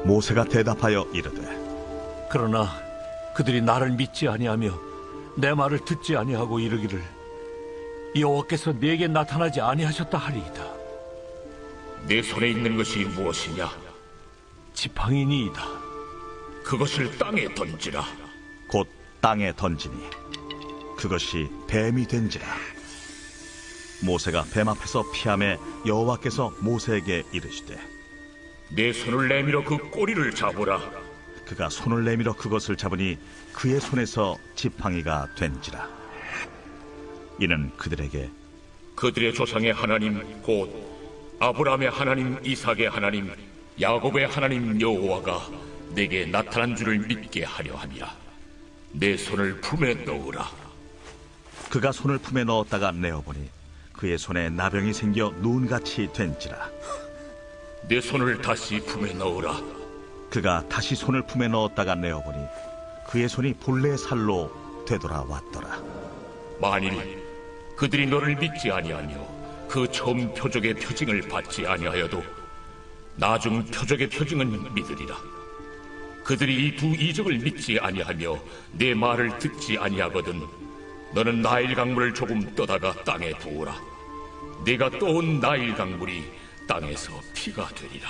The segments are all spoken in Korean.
모세가 대답하여 이르되 그러나 그들이 나를 믿지 아니하며 내 말을 듣지 아니하고 이르기를 여호와께서 내게 나타나지 아니하셨다 하리이다. 내 손에 있는 것이 무엇이냐? 지팡이니이다. 그것을 땅에 던지라. 곧 땅에 던지니 그것이 뱀이 된지라. 모세가 뱀 앞에서 피하매 여호와께서 모세에게 이르시되 내 손을 내밀어 그 꼬리를 잡으라. 그가 손을 내밀어 그것을 잡으니 그의 손에서 지팡이가 된지라. 이는 그들에게 그들의 조상의 하나님 곧 아브라함의 하나님, 이삭의 하나님, 야곱의 하나님 여호와가 내게 나타난 줄을 믿게 하려 함이라. 내 손을 품에 넣으라. 그가 손을 품에 넣었다가 내어보니 그의 손에 나병이 생겨 눈같이 된지라. 내 손을 다시 품에 넣으라. 그가 다시 손을 품에 넣었다가 내어보니 그의 손이 본래 살로 되돌아왔더라. 만일 그들이 너를 믿지 아니하며 그 처음 표적의 표징을 받지 아니하여도 나중 표적의 표징은 믿으리라. 그들이 이 두 이적을 믿지 아니하며 내 말을 듣지 아니하거든 너는 나일 강물을 조금 떠다가 땅에 부으라. 네가 떠온 나일 강물이 땅에서 피가 되리라.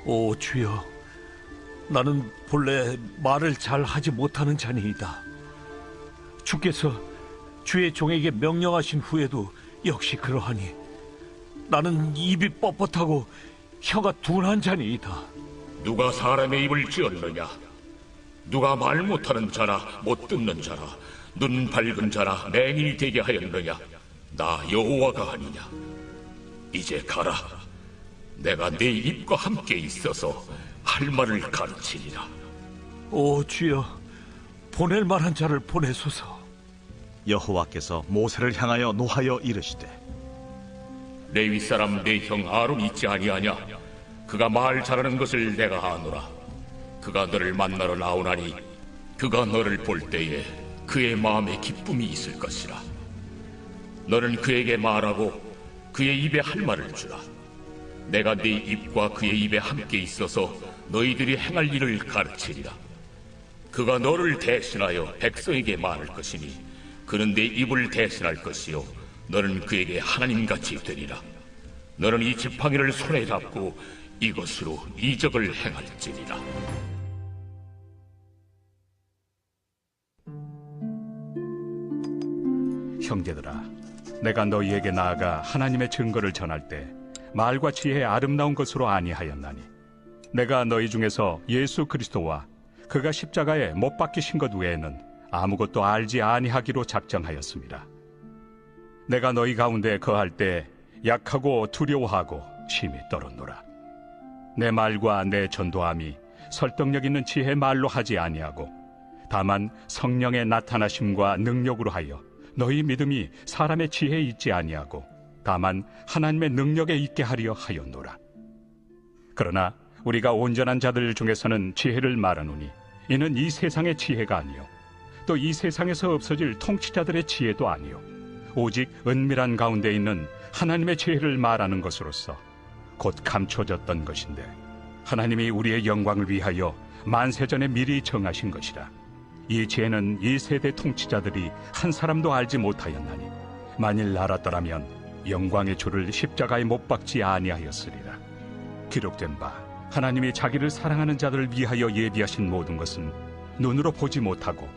오 주여, 나는 본래 말을 잘 하지 못하는 자니이다. 주께서 주의 종에게 명령하신 후에도 역시 그러하니 나는 입이 뻣뻣하고 혀가 둔한 자니이다. 누가 사람의 입을 지었느냐? 누가 말 못하는 자라 못 듣는 자라 눈 밝은 자라 맹인이 되게 하였느냐? 나 여호와가 아니냐? 이제 가라. 내가 네 입과 함께 있어서 할 말을 가르치리라. 오 주여, 보낼 만한 자를 보내소서. 여호와께서 모세를 향하여 노하여 이르시되 레위 사람 내 형 아론이 있지 아니하냐? 그가 말 잘하는 것을 내가 아노라. 그가 너를 만나러 나오나니 그가 너를 볼 때에 그의 마음에 기쁨이 있을 것이라. 너는 그에게 말하고 그의 입에 할 말을 주라. 내가 네 입과 그의 입에 함께 있어서 너희들이 행할 일을 가르치리라. 그가 너를 대신하여 백성에게 말할 것이니 그는 내 입을 대신할 것이요 너는 그에게 하나님같이 되리라. 너는 이 지팡이를 손에 잡고 이것으로 이적을 행할지니라. 형제들아, 내가 너희에게 나아가 하나님의 증거를 전할 때 말과 지혜의 아름다운 것으로 아니하였나니 내가 너희 중에서 예수 그리스도와 그가 십자가에 못 박히신 것 외에는 아무것도 알지 아니하기로 작정하였습니다. 내가 너희 가운데 거할 때 약하고 두려워하고 심히 떨었노라. 내 말과 내 전도함이 설득력 있는 지혜의 말로 하지 아니하고 다만 성령의 나타나심과 능력으로 하여 너희 믿음이 사람의 지혜에 있지 아니하고 다만 하나님의 능력에 있게 하려 하였노라. 그러나 우리가 온전한 자들 중에서는 지혜를 말하노니 이는 이 세상의 지혜가 아니요 또 이 세상에서 없어질 통치자들의 지혜도 아니요 오직 은밀한 가운데 있는 하나님의 지혜를 말하는 것으로서 곧 감춰졌던 것인데 하나님이 우리의 영광을 위하여 만세전에 미리 정하신 것이라. 이 지혜는 이 세대 통치자들이 한 사람도 알지 못하였나니 만일 알았더라면 영광의 주를 십자가에 못 박지 아니하였으리라. 기록된 바 하나님이 자기를 사랑하는 자들을 위하여 예비하신 모든 것은 눈으로 보지 못하고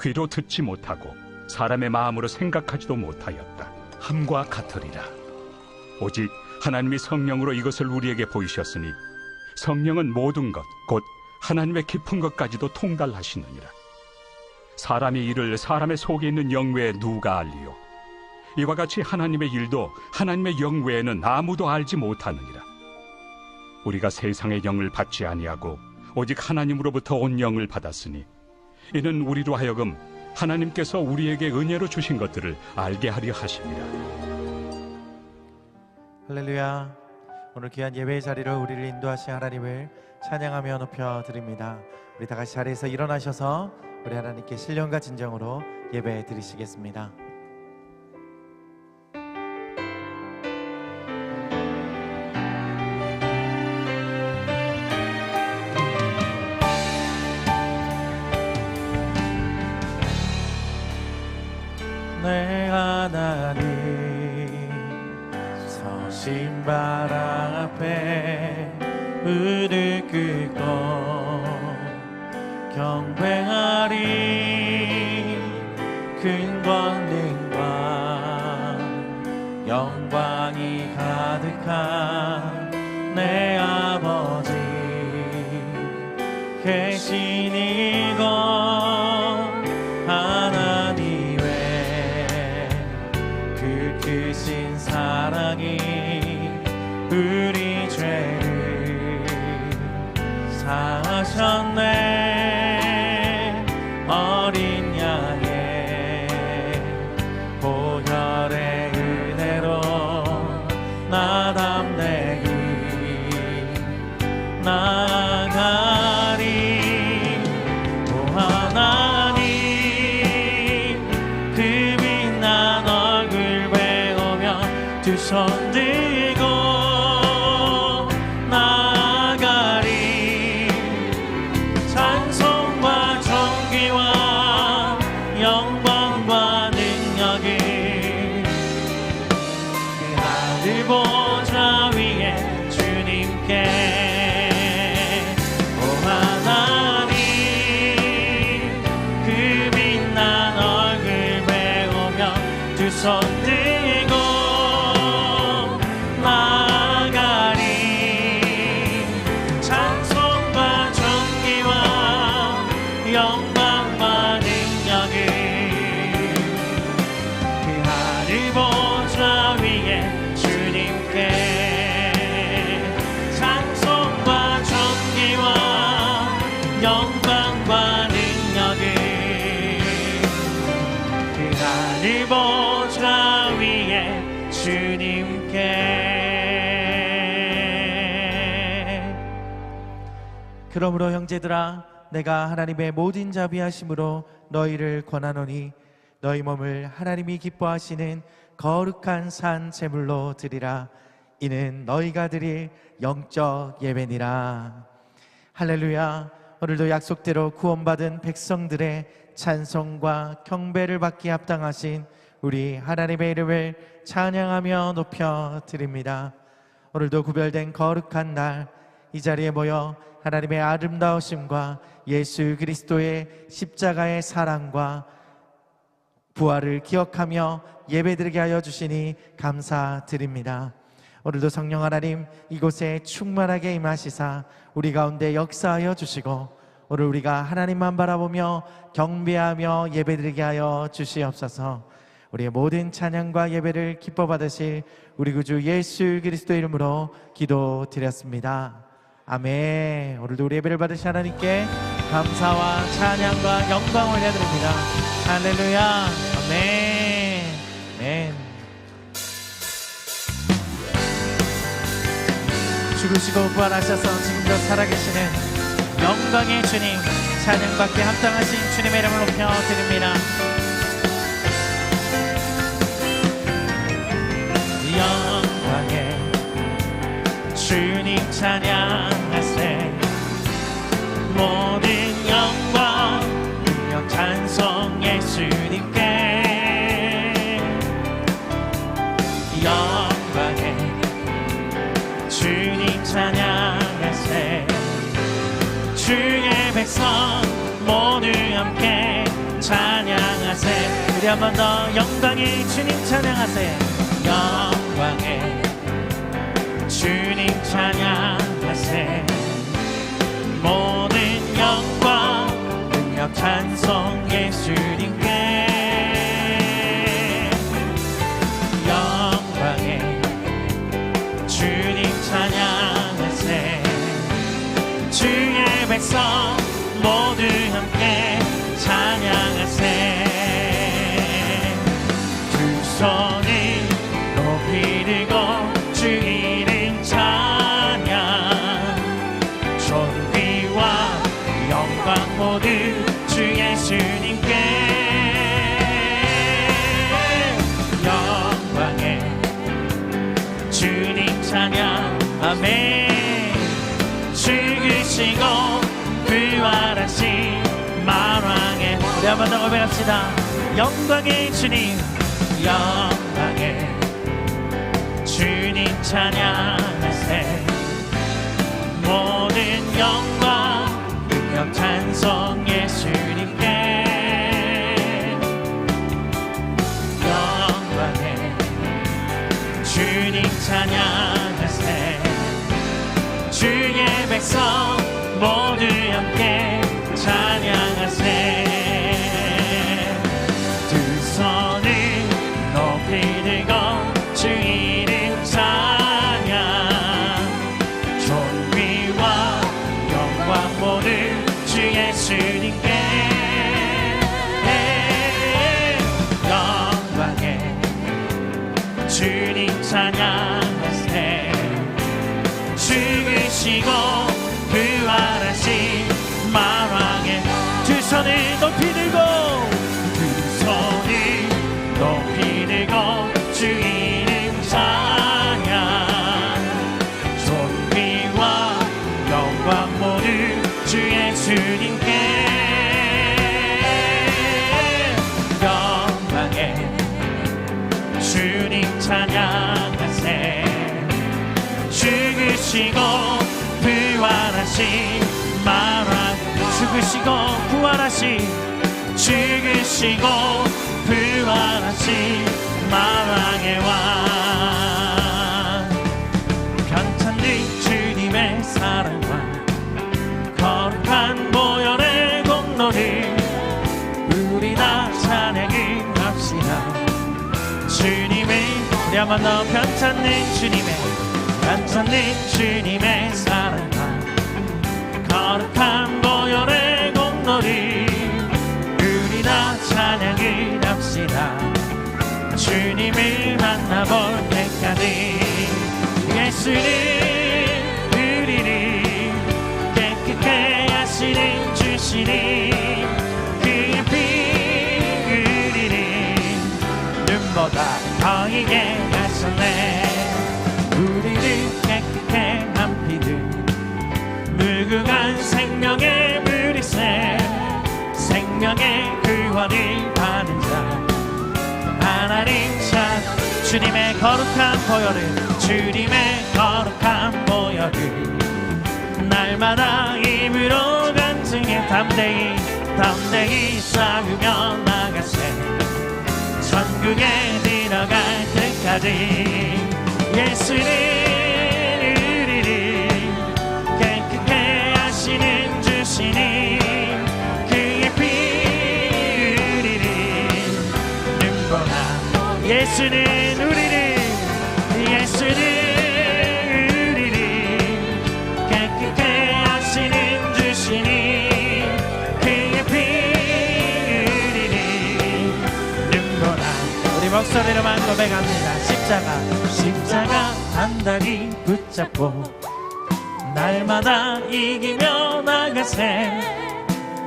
귀로 듣지 못하고 사람의 마음으로 생각하지도 못하였다 함과 같으리라. 오직 하나님이 성령으로 이것을 우리에게 보이셨으니 성령은 모든 것 곧 하나님의 깊은 것까지도 통달하시느니라. 사람의 일을 사람의 속에 있는 영 외에 누가 알리요? 이와 같이 하나님의 일도 하나님의 영 외에는 아무도 알지 못하느니라. 우리가 세상의 영을 받지 아니하고 오직 하나님으로부터 온 영을 받았으니 이는 우리로 하여금 하나님께서 우리에게 은혜로 주신 것들을 알게 하려 하심이라. 할렐루야. 오늘 귀한 예배의 자리로 우리를 인도하신 하나님을 찬양하며 높여드립니다. 우리 다 같이 자리에서 일어나셔서 우리 하나님께 신령과 진정으로 예배 드리시겠습니다. 바람 앞에 무릎 꿇고 경배하리. 큰 권능과 영광이 가득한 내 아버지 계신 이곳 하나님의 그 크신 사랑이 우리 죄를 사하셨네. 어린 양의 보혈의 은혜로 나 담대히 나아가리. 오 하나님 그 빛난 얼굴 배우며 두 손 들고 나아가리. 찬송과 존귀와 영광과 능력이 그 하늘 보좌 위에 주님께. 오 하나님 그 빛난 얼굴 배우며 두 손 들고 나아가리. 찬송과 존귀와 영광과 능력이 그 하늘 보좌 위에 주님께. 찬송과 존귀와 영광과 능력이 그 하늘 보좌 위에 주님께. 그러므로 형제들아 내가 하나님의 모든 자비하심으로 너희를 권하노니 너희 몸을 하나님이 기뻐하시는 거룩한 산 제물로 드리라. 이는 너희가 드릴 영적 예배니라. 할렐루야. 오늘도 약속대로 구원받은 백성들의 찬송과 경배를 받기 합당하신 우리 하나님의 이름을 찬양하며 높여 드립니다. 오늘도 구별된 거룩한 날 이 자리에 모여 하나님의 아름다우심과 예수 그리스도의 십자가의 사랑과 부활을 기억하며 예배드리게 하여 주시니 감사드립니다. 오늘도 성령 하나님 이곳에 충만하게 임하시사 우리 가운데 역사하여 주시고 오늘 우리가 하나님만 바라보며 경배하며 예배드리게 하여 주시옵소서. 우리의 모든 찬양과 예배를 기뻐 받으실 우리 구주 예수 그리스도 이름으로 기도드렸습니다. 아멘. 오늘도 우리 예배를 받으신 하나님께 감사와 찬양과 영광 올려드립니다. 할렐루야. 아멘. 아멘. 죽으시고 부활하셔서 지금도 살아계시는 영광의 주님, 찬양받기 합당하신 주님의 이름을 높여 드립니다. 영광의 주님 찬양하세. 모든 영광 능력 찬송 예수님께. 영광의 주님 찬양하세. 주의 백성 모두 함께 찬양하세. 우리 한 번 더 영광의 주님 찬양하세. 영광의 주님 찬양하세. 모든 영광 능력 찬송 예수님께. 영광의 주님 찬양하세. 주의 백성 모두 함께 찬양하세. 두 손을 높이 들고 주 이름 찬양. 존귀와 영광 모두 주 예수님께. 영광의 주님 찬양. 아멘. 죽으시고 부활하신 만왕의 우리 한 번 더 고백합시다. 영광의 주님. 영광의 주님 찬양하세. 모든 영광 능력 찬송 예수님께. 영광에 주님 찬양하세. 주의 백성 모두 함께 찬양하세. 두 손을 높이 들고 주 이름 찬양. 존귀와 영광 모두 주 예수님께. 영광에 주님 찬양하세. 죽으시고 부활하신 만왕의 두 손을 높이 들고 두 손을 높이 들고 주 이름 찬양. 존귀와 영광 모두 주 예수님께. 영광에 주님 찬양하세. 죽으시고 부활하신 만왕. 죽으시고 부활하신 죽으시고 부활하신 만왕의 왕. 편찮는 주님의 사랑과 거룩한 보혈의 공로를 우리 다 찬양을 합시다. 주님을 우리 한번 더 편찮는 주님의 사랑과 거룩한 보혈의 공로를 우리 다 찬양을 합시다. 주님을 만나볼 때까지 예수는 우리를 깨끗게 하시는 주시니 그의 피 우리를 눈보다 더 이게 하셨네. 우리를 깨끗게 한 피를 무궁한 생명의 물이새. 생명의 구원을 받은 자 하나님 자. 주님의 거룩한 보혈을 주님의 거룩한 보혈을 날마다 입으로 간증해 담대히 싸우며 나가세. 천국에 들어갈 때까지 예수는 우리를 깨끗게 하시는 주시니 그의 피 우리를 눈보라. 예수는 우리를 깨끗게 하시는 주시니 그의 피 우리를 눈보라. 우리 목소리로만 고백합니다. 십자가 단단히 붙잡고 날마다 이기며 나가세.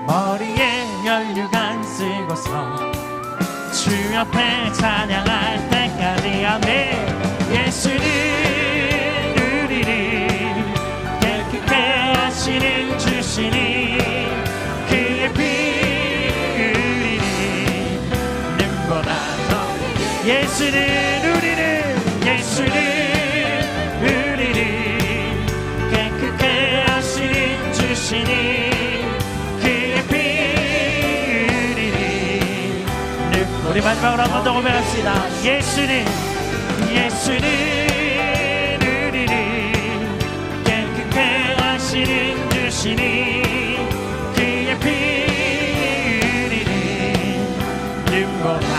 머리에 연류관 쓰고서 주 앞에 찬양할 때까지. 아멘. 예수는 우리를 깨끗게 하시는 주시니 그의 피 우리를 눈보라. 예수는 우리를 깨끗게 하시는 주시니 그의 피 우리를 우리 마지막으로 한 번 더 고백합시다. 예수는 우리를 깨끗게 하시는 주시니 그의 피 우리를 눈보다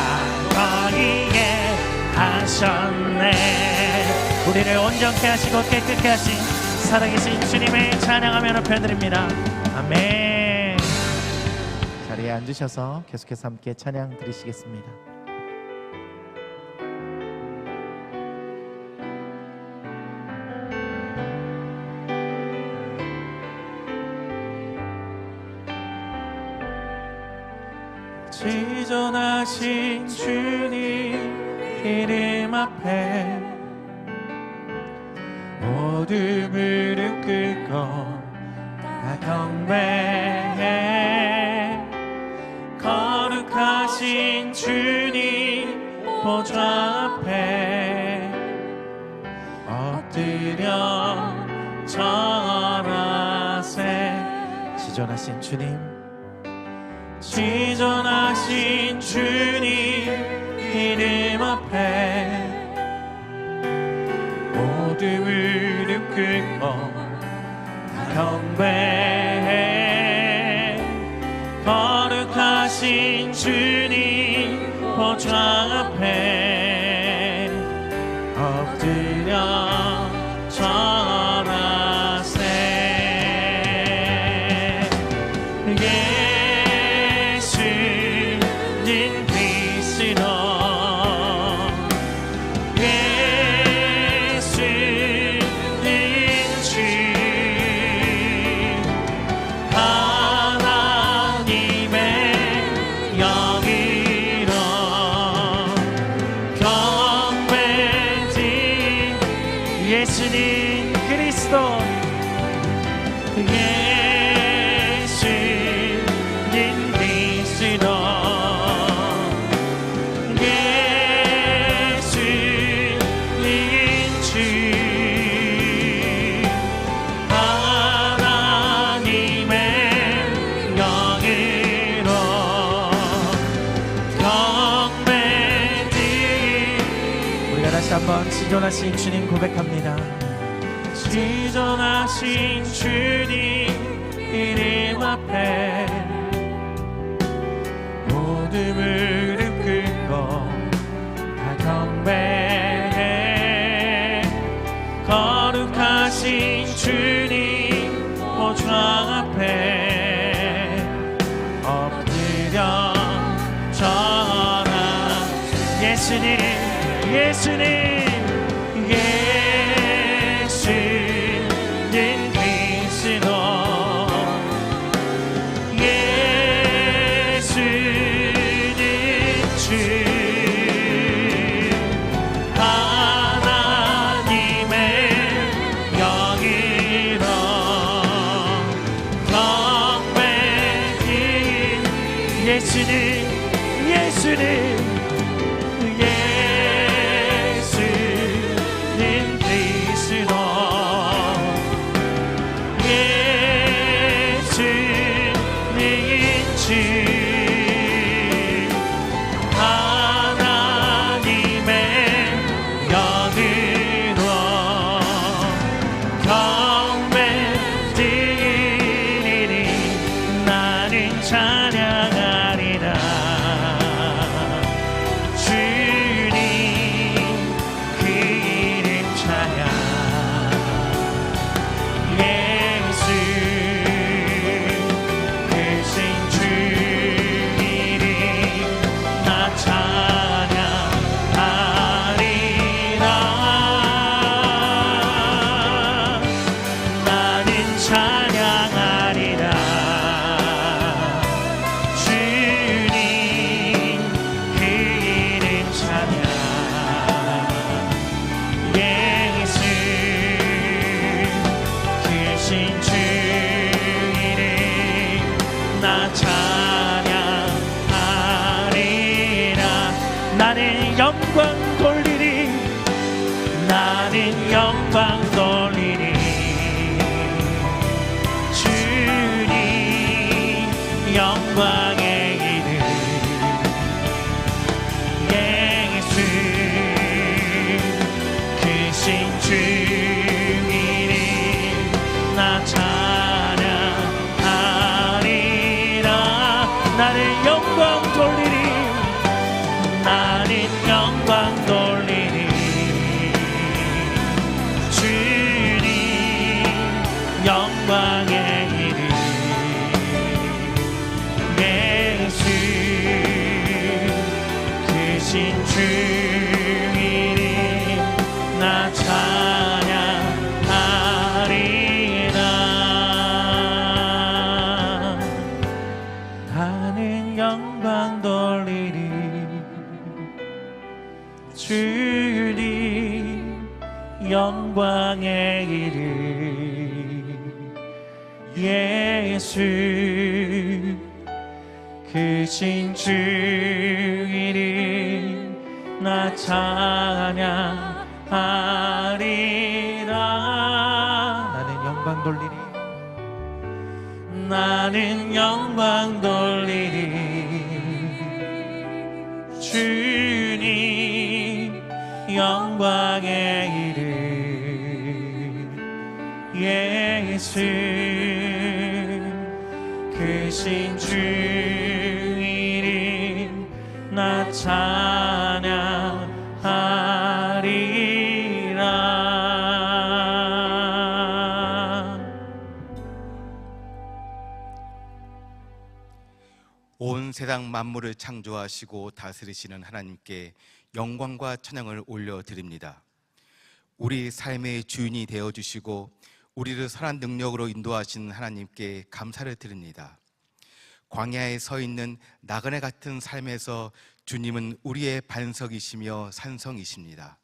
거기에 하셨네. 우리를 온전케 하시고 깨끗게 하신 살아계신 주님을 찬양하며 높여드립니다. 아멘. 자리에 앉으셔서 계속해서 함께 찬양 드리시겠습니다. 지존하신 주님 이름 앞에 모두 무릎 꿇고 다 경배해. 거룩하신 주님 보좌 앞에 엎드려 절하세. 지존하신 주님, 지존하신 주님 이름 앞에 모두 무릎 꿇고 다 경배해. 거룩하신 주님 보좌 앞에 엎드려 절하세. 예수님 그리스도 예수님 주 하나님의 영이로 경배지. 예수님 그리스도 예수님 그리스도 예수님 주 하나님의 영으로 경배지. 우리가 다시 한번 지존하신 주님 고백합니다. 지존하신 주님 이름 앞에 모두 무릎 꿇고 다 경배해. 거룩하신 주님 보좌 앞에 엎드려 절하. 예수님 예수님 예수님 그리스도 예수님 주 하나님의 영이로 경배히. 예수님 예수님 예수님 그리스도 예수님 주 하나님의 영으로 경배드리니 나는 찬양하리라. 주님 그 이름 찬양. 예수 크신 주 이름 나 찬양하리라. 나는 찬양하리라. 주님 그 이름 찬양. 예수 크신 주 이름 나 찬양하리라. 나는 영광 돌리리. 나는 영광 돌리리. 주님 영광의 이름. 예수 크신 주 이름 나 찬양하리라. 나는 영광 돌리리. 나는 영광 돌리리. 주님 영광의 이름. 예수 크신 주 이름 나 찬양하리라. 나는 영광 돌리리. 주님 영광의 이름. 예수 크신 주 이름 나 찬양하리라. 영광 돌리리. 나는 영광 돌리리. 주님 영광의 이름 예수 크신 주 이름 나 찬양하리라. 온 세상 만물을 창조하시고 다스리시는 하나님께 영광과 찬양을 올려드립니다. 우리 삶의 주인이 되어주시고 우리를 선한 능력으로 인도하시는 하나님께 감사를 드립니다. 광야에 서 있는 나그네 같은 삶에서 주님은 우리의 반석이시며 산성이십니다.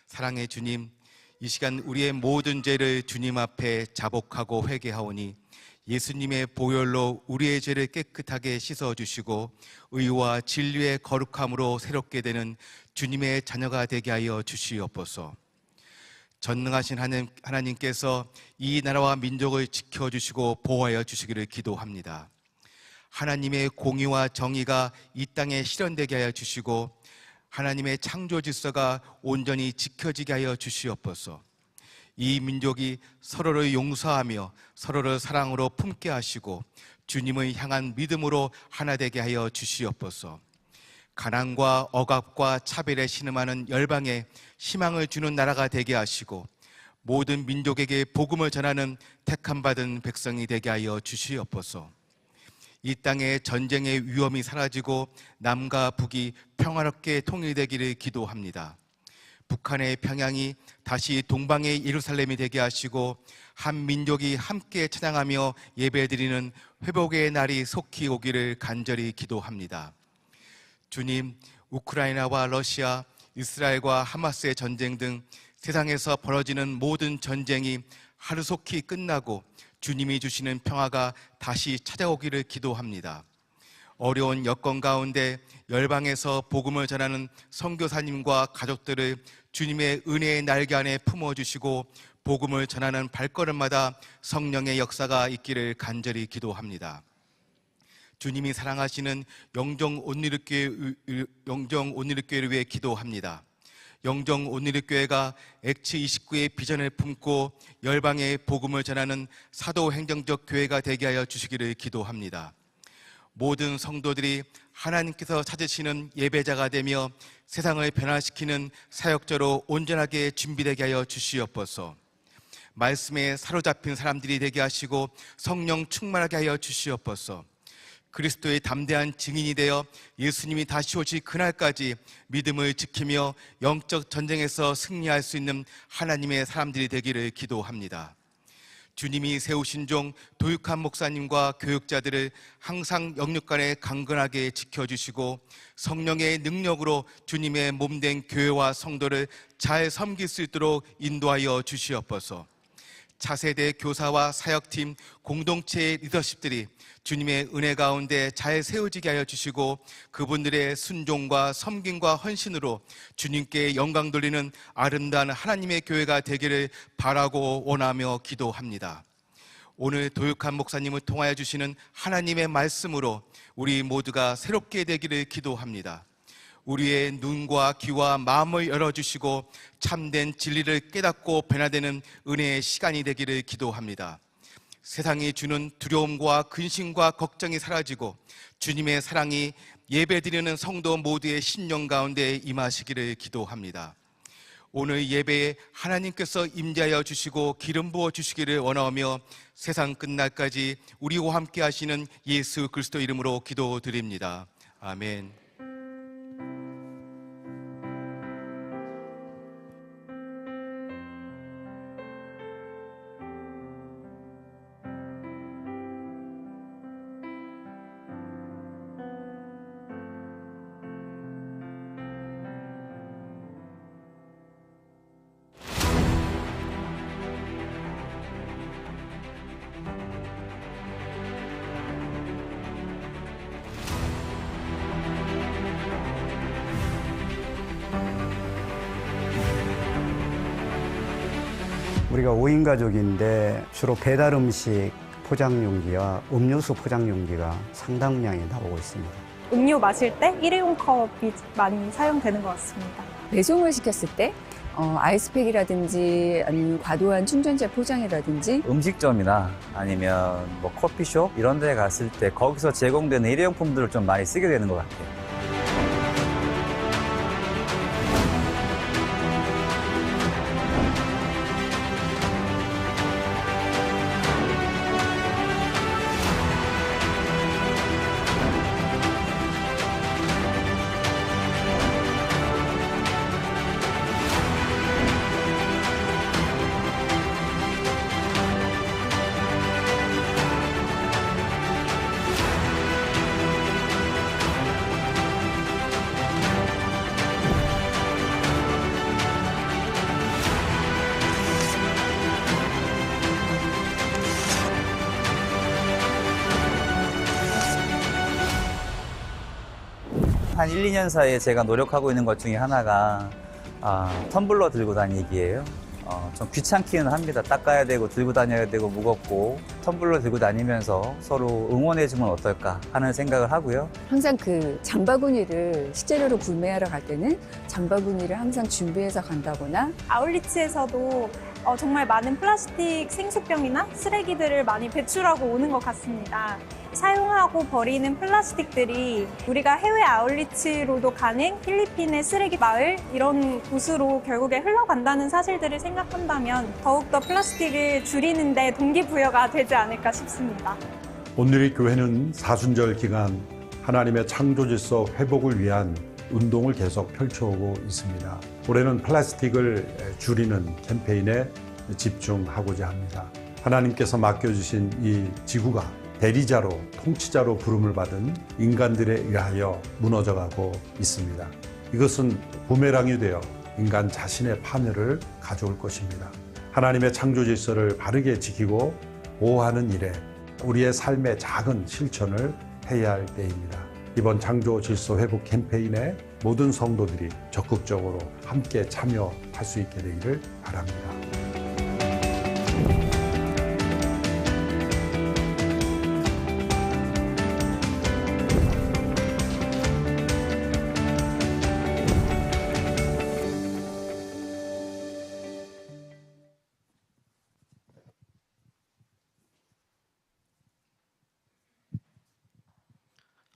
사랑의 주님, 이 시간 우리의 모든 죄를 주님 앞에 자복하고 회개하오니 예수님의 보혈로 우리의 죄를 깨끗하게 씻어주시고 의와 진리의 거룩함으로 새롭게 되는 주님의 자녀가 되게 하여 주시옵소서. 전능하신 하나님께서 이 나라와 민족을 지켜주시고 보호하여 주시기를 기도합니다. 하나님의 공의와 정의가 이 땅에 실현되게 하여 주시고 하나님의 창조 질서가 온전히 지켜지게 하여 주시옵소서. 이 민족이 서로를 용서하며 서로를 사랑으로 품게 하시고 주님을 향한 믿음으로 하나 되게 하여 주시옵소서. 가난과 억압과 차별에 신음하는 열방에 희망을 주는 나라가 되게 하시고 모든 민족에게 복음을 전하는 택함받은 백성이 되게 하여 주시옵소서. 이 땅에 전쟁의 위험이 사라지고 남과 북이 평화롭게 통일되기를 기도합니다. 북한의 평양이 다시 동방의 예루살렘이 되게 하시고 한 민족이 함께 찬양하며 예배드리는 회복의 날이 속히 오기를 간절히 기도합니다. 주님, 우크라이나와 러시아, 이스라엘과 하마스의 전쟁 등 세상에서 벌어지는 모든 전쟁이 하루속히 끝나고 주님이 주시는 평화가 다시 찾아오기를 기도합니다. 어려운 여건 가운데 열방에서 복음을 전하는 선교사님과 가족들을 주님의 은혜의 날개 안에 품어주시고 복음을 전하는 발걸음마다 성령의 역사가 있기를 간절히 기도합니다. 주님이 사랑하시는 영정 온누리교회를 위해 기도합니다. 영정 온누리교회가 X29의 비전을 품고 열방의 복음을 전하는 사도행정적 교회가 되게 하여 주시기를 기도합니다. 모든 성도들이 하나님께서 찾으시는 예배자가 되며 세상을 변화시키는 사역자로 온전하게 준비되게 하여 주시옵소서. 말씀에 사로잡힌 사람들이 되게 하시고 성령 충만하게 하여 주시옵소서. 그리스도의 담대한 증인이 되어 예수님이 다시 오실 그날까지 믿음을 지키며 영적 전쟁에서 승리할 수 있는 하나님의 사람들이 되기를 기도합니다. 주님이 세우신 종 도육한 목사님과 교육자들을 항상 영육간에 강건하게 지켜주시고 성령의 능력으로 주님의 몸된 교회와 성도를 잘 섬길 수 있도록 인도하여 주시옵소서. 차세대 교사와 사역팀, 공동체의 리더십들이 주님의 은혜 가운데 잘 세워지게 하여 주시고 그분들의 순종과 섬김과 헌신으로 주님께 영광 돌리는 아름다운 하나님의 교회가 되기를 바라고 원하며 기도합니다. 오늘 도육한 목사님을 통하여 주시는 하나님의 말씀으로 우리 모두가 새롭게 되기를 기도합니다. 우리의 눈과 귀와 마음을 열어주시고 참된 진리를 깨닫고 변화되는 은혜의 시간이 되기를 기도합니다. 세상이 주는 두려움과 근심과 걱정이 사라지고 주님의 사랑이 예배드리는 성도 모두의 심령 가운데 임하시기를 기도합니다. 오늘 예배에 하나님께서 임재하여 주시고 기름 부어 주시기를 원하며 세상 끝날까지 우리와 함께 하시는 예수 그리스도 이름으로 기도드립니다. 아멘. 우리가 5인 가족인데 주로 배달 음식 포장 용기와 음료수 포장 용기가 상당량이 나오고 있습니다. 음료 마실 때 일회용 컵이 많이 사용되는 것 같습니다. 배송을 시켰을 때 아이스팩이라든지 아니면 과도한 충전재 포장이라든지 음식점이나 아니면 뭐 커피숍 이런 데 갔을 때 거기서 제공되는 일회용품들을 좀 많이 쓰게 되는 것 같아요. 한 1, 2년 사이에 제가 노력하고 있는 것 중에 하나가 텀블러 들고 다니기예요. 좀 귀찮기는 합니다. 닦아야 되고 들고 다녀야 되고 무겁고 텀블러 들고 다니면서 서로 응원해주면 어떨까 하는 생각을 하고요. 항상 그 장바구니를 식재료로 구매하러 갈 때는 장바구니를 항상 준비해서 간다거나 아울리츠에서도 정말 많은 플라스틱 생수병이나 쓰레기들을 많이 배출하고 오는 것 같습니다. 사용하고 버리는 플라스틱들이 우리가 해외 아울리츠로도 가는 필리핀의 쓰레기 마을 이런 곳으로 결국에 흘러간다는 사실들을 생각한다면 더욱더 플라스틱을 줄이는 데 동기부여가 되지 않을까 싶습니다. 온누리 교회는 사순절 기간 하나님의 창조 질서 회복을 위한 운동을 계속 펼쳐오고 있습니다. 올해는 플라스틱을 줄이는 캠페인에 집중하고자 합니다. 하나님께서 맡겨주신 이 지구가 대리자로, 통치자로 부름을 받은 인간들에 의하여 무너져가고 있습니다. 이것은 부메랑이 되어 인간 자신의 파멸을 가져올 것입니다. 하나님의 창조 질서를 바르게 지키고 보호하는 일에 우리의 삶의 작은 실천을 해야 할 때입니다. 이번 창조 질서 회복 캠페인에 모든 성도들이 적극적으로 함께 참여할 수 있게 되기를 바랍니다.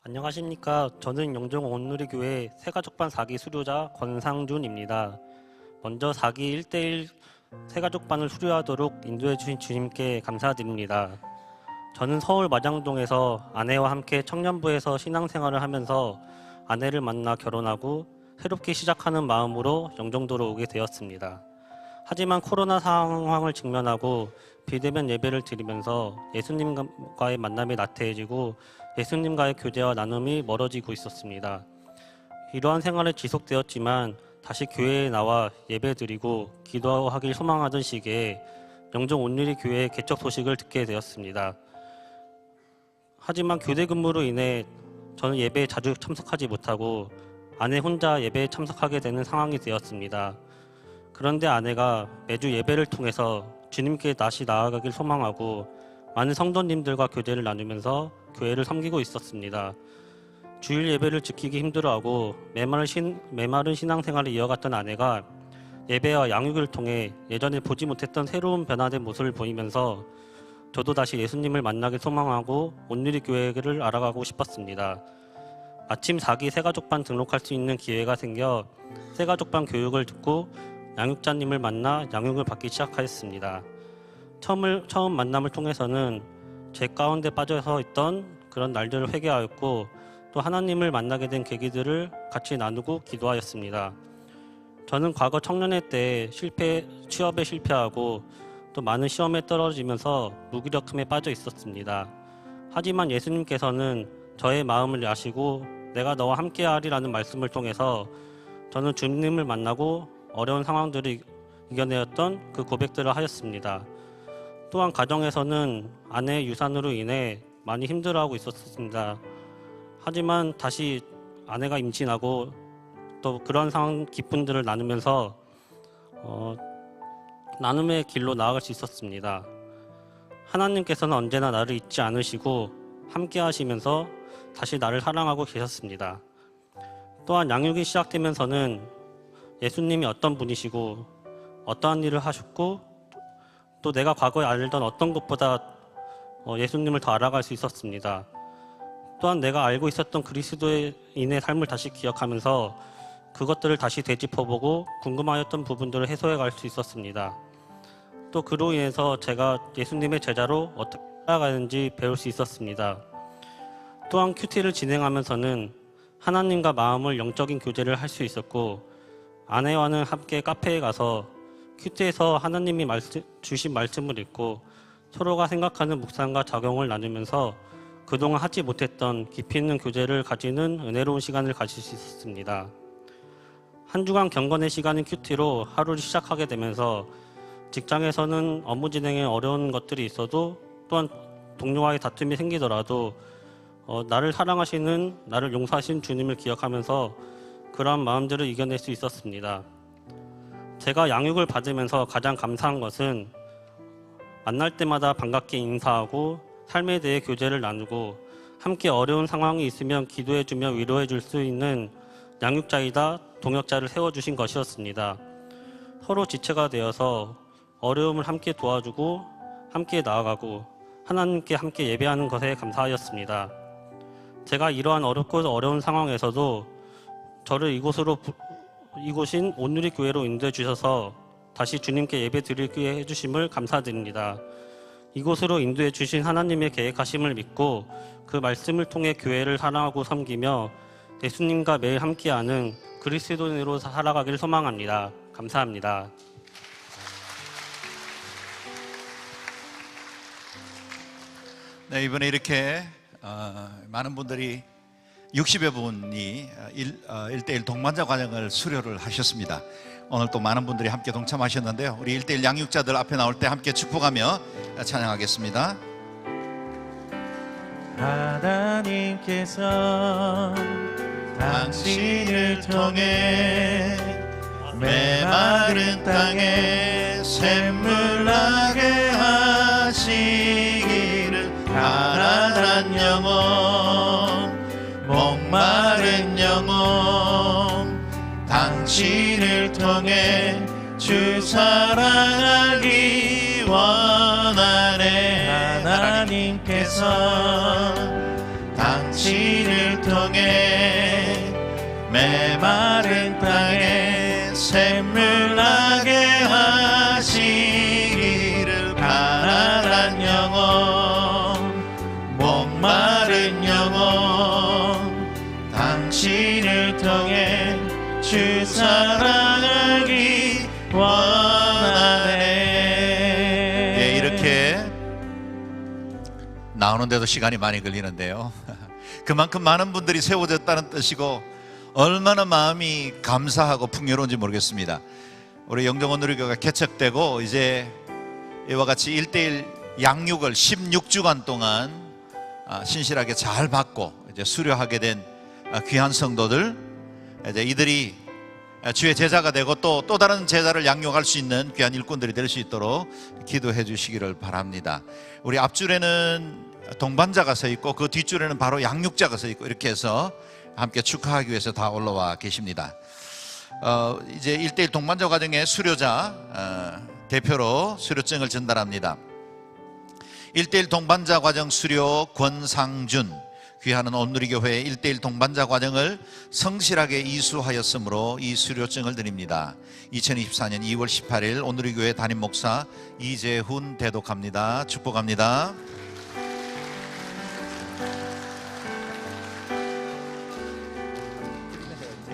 안녕하십니까. 저는 영종 온누리교회 새가족반 4기 수료자 권상준입니다. 먼저 4기 1대1 새가족반을 수료하도록 인도해 주신 주님께 감사드립니다. 저는 서울 마장동에서 아내와 함께 청년부에서 신앙생활을 하면서 아내를 만나 결혼하고 새롭게 시작하는 마음으로 영종도로 오게 되었습니다. 하지만 코로나 상황을 직면하고 비대면 예배를 드리면서 예수님과의 만남이 나태해지고 예수님과의 교제와 나눔이 멀어지고 있었습니다. 이러한 생활이 지속되었지만 다시 교회에 나와 예배드리고 기도하길 소망하던 시기에 영종 온누리 교회 개척 소식을 듣게 되었습니다. 하지만 교대 근무로 인해 저는 예배에 자주 참석하지 못하고 아내 혼자 예배에 참석하게 되는 상황이 되었습니다. 그런데 아내가 매주 예배를 통해서 주님께 다시 나아가길 소망하고 많은 성도님들과 교제를 나누면서 교회를 섬기고 있었습니다. 주일 예배를 지키기 힘들어하고 메마른 신앙생활을 이어갔던 아내가 예배와 양육을 통해 예전에 보지 못했던 새로운 변화된 모습을 보이면서 저도 다시 예수님을 만나길 소망하고 온누리 교회를 알아가고 싶었습니다. 마침 4기 새가족반 등록할 수 있는 기회가 생겨 새가족반 교육을 듣고 양육자님을 만나 양육을 받기 시작하였습니다. 처음 만남을 통해서는 제 가운데 빠져서 있던 그런 날들을 회개하였고 또 하나님을 만나게 된 계기들을 같이 나누고 기도하였습니다. 저는 과거 청년회 때 취업에 실패하고 또 많은 시험에 떨어지면서 무기력함에 빠져 있었습니다. 하지만 예수님께서는 저의 마음을 아시고 내가 너와 함께하리라는 말씀을 통해서 저는 주님을 만나고 어려운 상황들을 이겨내었던 그 고백들을 하였습니다. 또한 가정에서는 아내의 유산으로 인해 많이 힘들어하고 있었습니다. 하지만 다시 아내가 임신하고 또 그런 상황 기쁨들을 나누면서 나눔의 길로 나아갈 수 있었습니다. 하나님께서는 언제나 나를 잊지 않으시고 함께 하시면서 다시 나를 사랑하고 계셨습니다. 또한 양육이 시작되면서는 예수님이 어떤 분이시고 어떠한 일을 하셨고 또 내가 과거에 알던 어떤 것보다 예수님을 더 알아갈 수 있었습니다. 또한 내가 알고 있었던 그리스도인의 삶을 다시 기억하면서 그것들을 다시 되짚어보고 궁금하였던 부분들을 해소해 갈 수 있었습니다. 또 그로 인해서 제가 예수님의 제자로 어떻게 살아가는지 배울 수 있었습니다. 또한 큐티를 진행하면서는 하나님과 마음을 영적인 교제를 할 수 있었고 아내와는 함께 카페에 가서 큐티에서 하나님이 주신 말씀을 읽고 서로가 생각하는 묵상과 작용을 나누면서 그동안 하지 못했던 깊이 있는 교제를 가지는 은혜로운 시간을 가질 수 있었습니다. 한 주간 경건의 시간인 큐티로 하루를 시작하게 되면서 직장에서는 업무 진행에 어려운 것들이 있어도 또한 동료와의 다툼이 생기더라도 나를 사랑하시는, 나를 용서하신 주님을 기억하면서 그러한 마음들을 이겨낼 수 있었습니다. 제가 양육을 받으면서 가장 감사한 것은 만날 때마다 반갑게 인사하고 삶에 대해 교제를 나누고 함께 어려운 상황이 있으면 기도해주며 위로해줄 수 있는 양육자이다 동역자를 세워주신 것이었습니다. 서로 지체가 되어서 어려움을 함께 도와주고 함께 나아가고 하나님께 함께 예배하는 것에 감사하였습니다. 제가 이러한 어렵고 어려운 상황에서도 저를 이곳인 온누리 교회로 인도해 주셔서 다시 주님께 예배 드리게 해주심을 감사드립니다. 이곳으로 인도해 주신 하나님의 계획하심을 믿고 그 말씀을 통해 교회를 사랑하고 섬기며 예수님과 매일 함께하는 그리스도인으로 살아가길 소망합니다. 감사합니다. 네, 이번에 이렇게 많은 분들이 60여 분이 1대1 동반자 과정을 수료를 하셨습니다. 오늘 또 많은 분들이 함께 동참하셨는데요. 우리 1대1 양육자들 앞에 나올 때 함께 축복하며 찬양하겠습니다. 하나님께서 당신을 통해 메마른 땅에 샘물 나게 하시기를 가난한 영혼 목마른 영혼 당신을 통해 주 사랑하기 원하네. 하나님께서 당신을 통해 메마른 땅에 샘물 나게 하시기를 가난한 영혼 목마른 영혼 당신을 통해 주 사랑하기 원하네. 예, 이렇게 나오는데도 시간이 많이 걸리는데요. 그만큼 많은 분들이 세워졌다는 뜻이고 얼마나 마음이 감사하고 풍요로운지 모르겠습니다. 우리 영정원누리교가 개척되고 이제 이와 같이 1대1 양육을 16주간 동안 신실하게 잘 받고 이제 수료하게 된 귀한 성도들, 이제 이들이 주의 제자가 되고 또 다른 제자를 양육할 수 있는 귀한 일꾼들이 될 수 있도록 기도해 주시기를 바랍니다. 우리 앞줄에는 동반자가 서 있고 그 뒷줄에는 바로 양육자가 서 있고 이렇게 해서 함께 축하하기 위해서 다 올라와 계십니다. 이제 1대1 동반자 과정의 수료자 대표로 수료증을 전달합니다. 1대1 동반자 과정 수료 권상준, 귀하는 온누리교회의 1대1 동반자 과정을 성실하게 이수하였으므로 이 수료증을 드립니다. 2024년 2월 18일 온누리교회 담임 목사 이재훈 대독합니다. 축복합니다.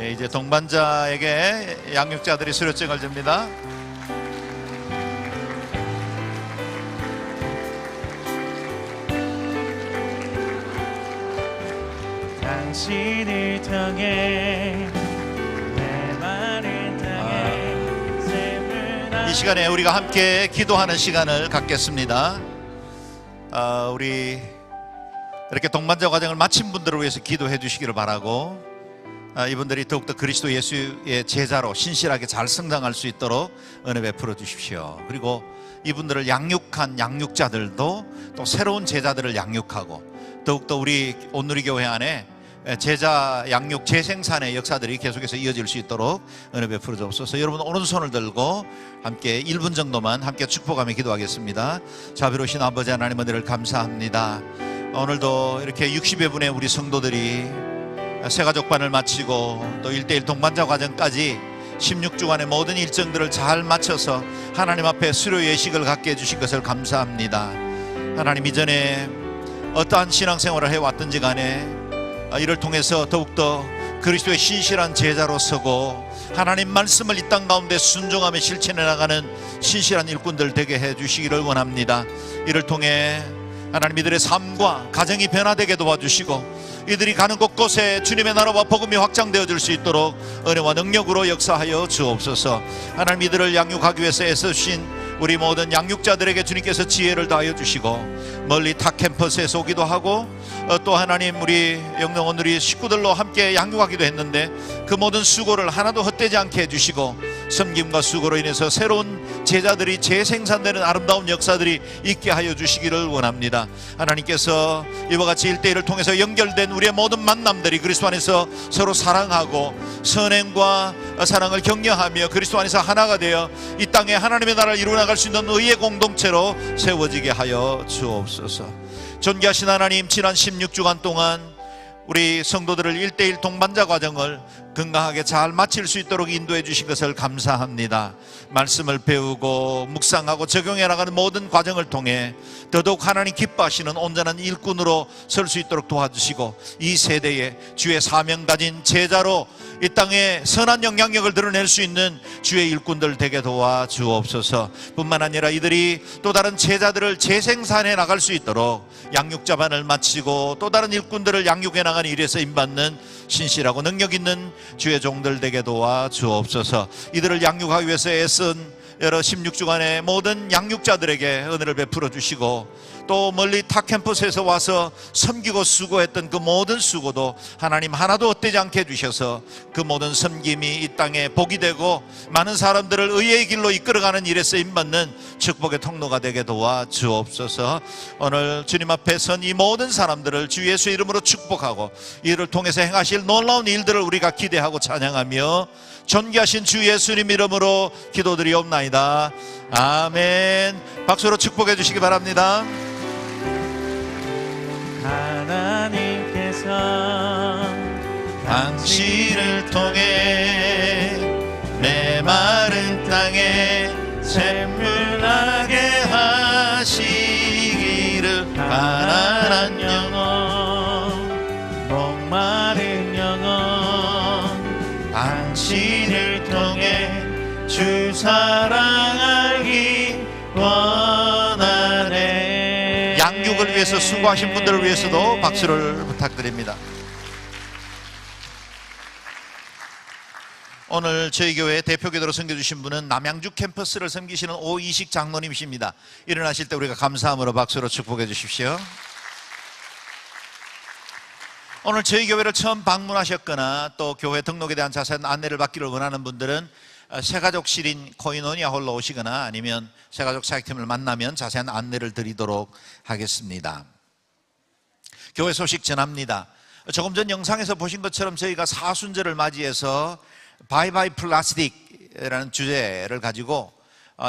예, 이제 동반자에게 양육자들이 수료증을 줍니다. 당신을 통해 메마른 땅에 샘을 이 시간에 우리가 함께 기도하는 시간을 갖겠습니다. 우리 이렇게 동반자 과정을 마친 분들을 위해서 기도해 주시기를 바라고, 이분들이 더욱더 그리스도 예수의 제자로 신실하게 잘 성장할 수 있도록 은혜 베풀어 주십시오. 그리고 이분들을 양육한 양육자들도 또 새로운 제자들을 양육하고 더욱더 우리 온누리교회 안에 제자 양육 재생산의 역사들이 계속해서 이어질 수 있도록 은혜 베풀어 주옵소서. 여러분 오른손을 들고 함께 1분 정도만 함께 축복하며 기도하겠습니다. 자비로우신 아버지 하나님 은혜를 감사합니다. 오늘도 이렇게 60여 분의 우리 성도들이 새가족반을 마치고 또 1:1 동반자 과정까지 16주간의 모든 일정들을 잘 마쳐서 하나님 앞에 수료 예식을 갖게 해주신 것을 감사합니다. 하나님, 이전에 어떠한 신앙생활을 해왔든지 간에 이를 통해서 더욱더 그리스도의 신실한 제자로 서고 하나님 말씀을 이 땅 가운데 순종하며 실천해 나가는 신실한 일꾼들 되게 해주시기를 원합니다. 이를 통해 하나님 이들의 삶과 가정이 변화되게 도와주시고 이들이 가는 곳곳에 주님의 나라와 복음이 확장되어질 수 있도록 은혜와 능력으로 역사하여 주옵소서. 하나님, 이들을 양육하기 위해서 애써주신 우리 모든 양육자들에게 주님께서 지혜를 다하여 주시고 멀리 타 캠퍼스에서 오기도 하고 또 하나님 우리 영영원들이 식구들로 함께 양육하기도 했는데 그 모든 수고를 하나도 헛되지 않게 해주시고 섬김과 수고로 인해서 새로운 제자들이 재생산되는 아름다운 역사들이 있게 하여 주시기를 원합니다. 하나님께서 이와 같이 1:1을 통해서 연결된 우리의 모든 만남들이 그리스도 안에서 서로 사랑하고 선행과 사랑을 격려하며 그리스도 안에서 하나가 되어 이 땅에 하나님의 나라를 이루어나갈 수 있는 의의 공동체로 세워지게 하여 주옵소서. 존귀하신 하나님, 지난 16주간 동안 우리 성도들을 1:1 동반자 과정을 건강하게 잘 마칠 수 있도록 인도해 주신 것을 감사합니다. 말씀을 배우고 묵상하고 적용해 나가는 모든 과정을 통해 더더욱 하나님 기뻐하시는 온전한 일꾼으로 설 수 있도록 도와주시고 이 세대에 주의 사명 가진 제자로 이 땅에 선한 영향력을 드러낼 수 있는 주의 일꾼들 되게 도와주옵소서. 뿐만 아니라 이들이 또 다른 제자들을 재생산해 나갈 수 있도록 양육자반을 마치고 또 다른 일꾼들을 양육해 나가는 일에 쓰임받는 신실하고 능력 있는 주의 종들 되게 도와주옵소서. 이들을 양육하기 위해서 애쓴 여러 16주간의 모든 양육자들에게 은혜를 베풀어 주시고 또 멀리 타 캠퍼스에서 와서 섬기고 수고했던 그 모든 수고도 하나님 하나도 헛되지 않게 해주셔서 그 모든 섬김이 이 땅에 복이 되고 많은 사람들을 의의 길로 이끌어가는 일에 쓰임받는 축복의 통로가 되게 도와주옵소서. 오늘 주님 앞에 선 이 모든 사람들을 주 예수 이름으로 축복하고 이를 통해서 행하실 놀라운 일들을 우리가 기대하고 찬양하며 존귀하신 주 예수님 이름으로 기도드리옵나이다. 아멘. 박수로 축복해 주시기 바랍니다. 하나님께서 당신을 통해 메마른 땅에 샘물 나게 하시기를 가난한 영혼 목마른 영혼 당신을 통해 주 사랑 알기 원하네. 양육을 위해서 수고하신 분들을 위해서도 박수를 부탁드립니다. 오늘 저희 교회 대표기도로 섬겨주신 분은 남양주 캠퍼스를 섬기시는 오이식 장로님이십니다. 일어나실 때 우리가 감사함으로 박수로 축복해 주십시오. 오늘 저희 교회를 처음 방문하셨거나 또 교회 등록에 대한 자세한 안내를 받기를 원하는 분들은 새가족실인 코이노니아 홀로 오시거나 아니면 새가족 사역팀을 만나면 자세한 안내를 드리도록 하겠습니다. 교회 소식 전합니다. 조금 전 영상에서 보신 것처럼 저희가 사순절을 맞이해서 바이바이 플라스틱이라는 주제를 가지고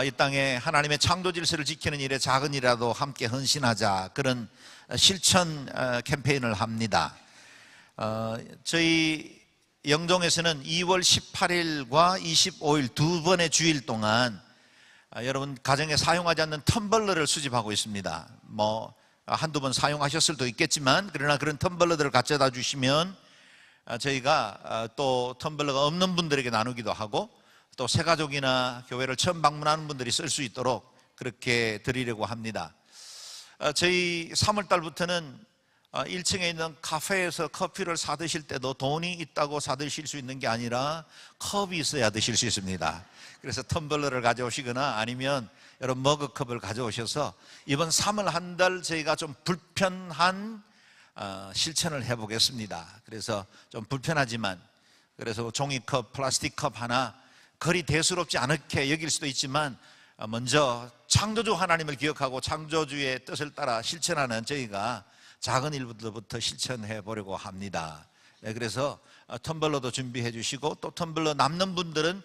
이 땅에 하나님의 창조 질서를 지키는 일에 작은 일이라도 함께 헌신하자, 그런 실천 캠페인을 합니다. 저희 영종에서는 2월 18일과 25일 두 번의 주일 동안 여러분 가정에 사용하지 않는 텀블러를 수집하고 있습니다. 뭐 한두 번 사용하셨을 수도 있겠지만 그러나 그런 텀블러들을 가져다 주시면 저희가 또 텀블러가 없는 분들에게 나누기도 하고 또 새가족이나 교회를 처음 방문하는 분들이 쓸 수 있도록 그렇게 드리려고 합니다. 저희 3월달부터는 1층에 있는 카페에서 커피를 사 드실 때도 돈이 있다고 사 드실 수 있는 게 아니라 컵이 있어야 드실 수 있습니다. 그래서 텀블러를 가져오시거나 아니면 여러분 머그컵을 가져오셔서 이번 3월 한 달 저희가 좀 불편한 실천을 해보겠습니다. 그래서 좀 불편하지만 그래서 종이컵, 플라스틱컵 하나 거리 대수롭지 않게 여길 수도 있지만 먼저 창조주 하나님을 기억하고 창조주의 뜻을 따라 실천하는 저희가 작은 일부터 실천해 보려고 합니다. 그래서 텀블러도 준비해 주시고 또 텀블러 남는 분들은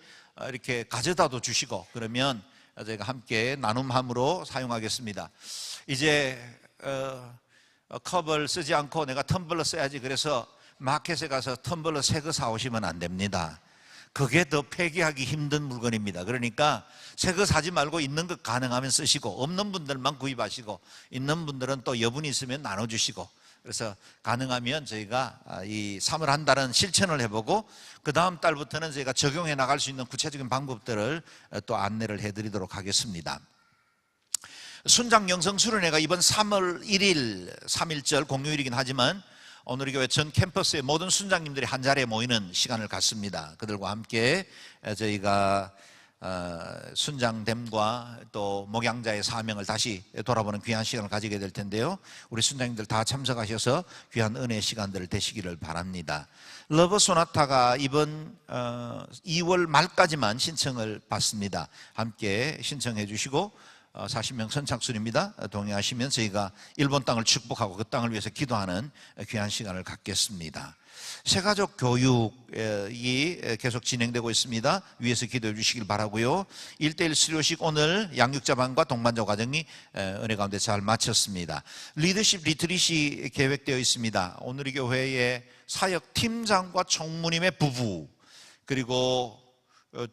이렇게 가져다도 주시고 그러면 저희가 함께 나눔함으로 사용하겠습니다. 이제 컵을 쓰지 않고 내가 텀블러 써야지 그래서 마켓에 가서 텀블러 새 거 사오시면 안 됩니다. 그게 더 폐기하기 힘든 물건입니다. 그러니까 새 거 사지 말고 있는 것 가능하면 쓰시고 없는 분들만 구입하시고 있는 분들은 또 여분이 있으면 나눠주시고 그래서 가능하면 저희가 이 3월 한 달은 실천을 해보고 그 다음 달부터는 저희가 적용해 나갈 수 있는 구체적인 방법들을 또 안내를 해드리도록 하겠습니다. 순장 영성 수련회가 이번 3월 1일 3.1절 공휴일이긴 하지만 오늘 교회 전 캠퍼스의 모든 순장님들이 한 자리에 모이는 시간을 갖습니다. 그들과 함께 저희가 순장됨과 또 목양자의 사명을 다시 돌아보는 귀한 시간을 가지게 될 텐데요. 우리 순장님들 다 참석하셔서 귀한 은혜의 시간들을 되시기를 바랍니다. 러브 소나타가 이번 2월 말까지만 신청을 받습니다. 함께 신청해 주시고 40명 선착순입니다. 동의하시면 저희가 일본 땅을 축복하고 그 땅을 위해서 기도하는 귀한 시간을 갖겠습니다. 새가족 교육이 계속 진행되고 있습니다. 위에서 기도해 주시길 바라고요. 1:1 수료식 오늘 양육자반과 동반자 과정이 은혜 가운데 잘 마쳤습니다. 리더십 리트릿이 계획되어 있습니다. 오늘 이 교회의 사역 팀장과 총무님의 부부 그리고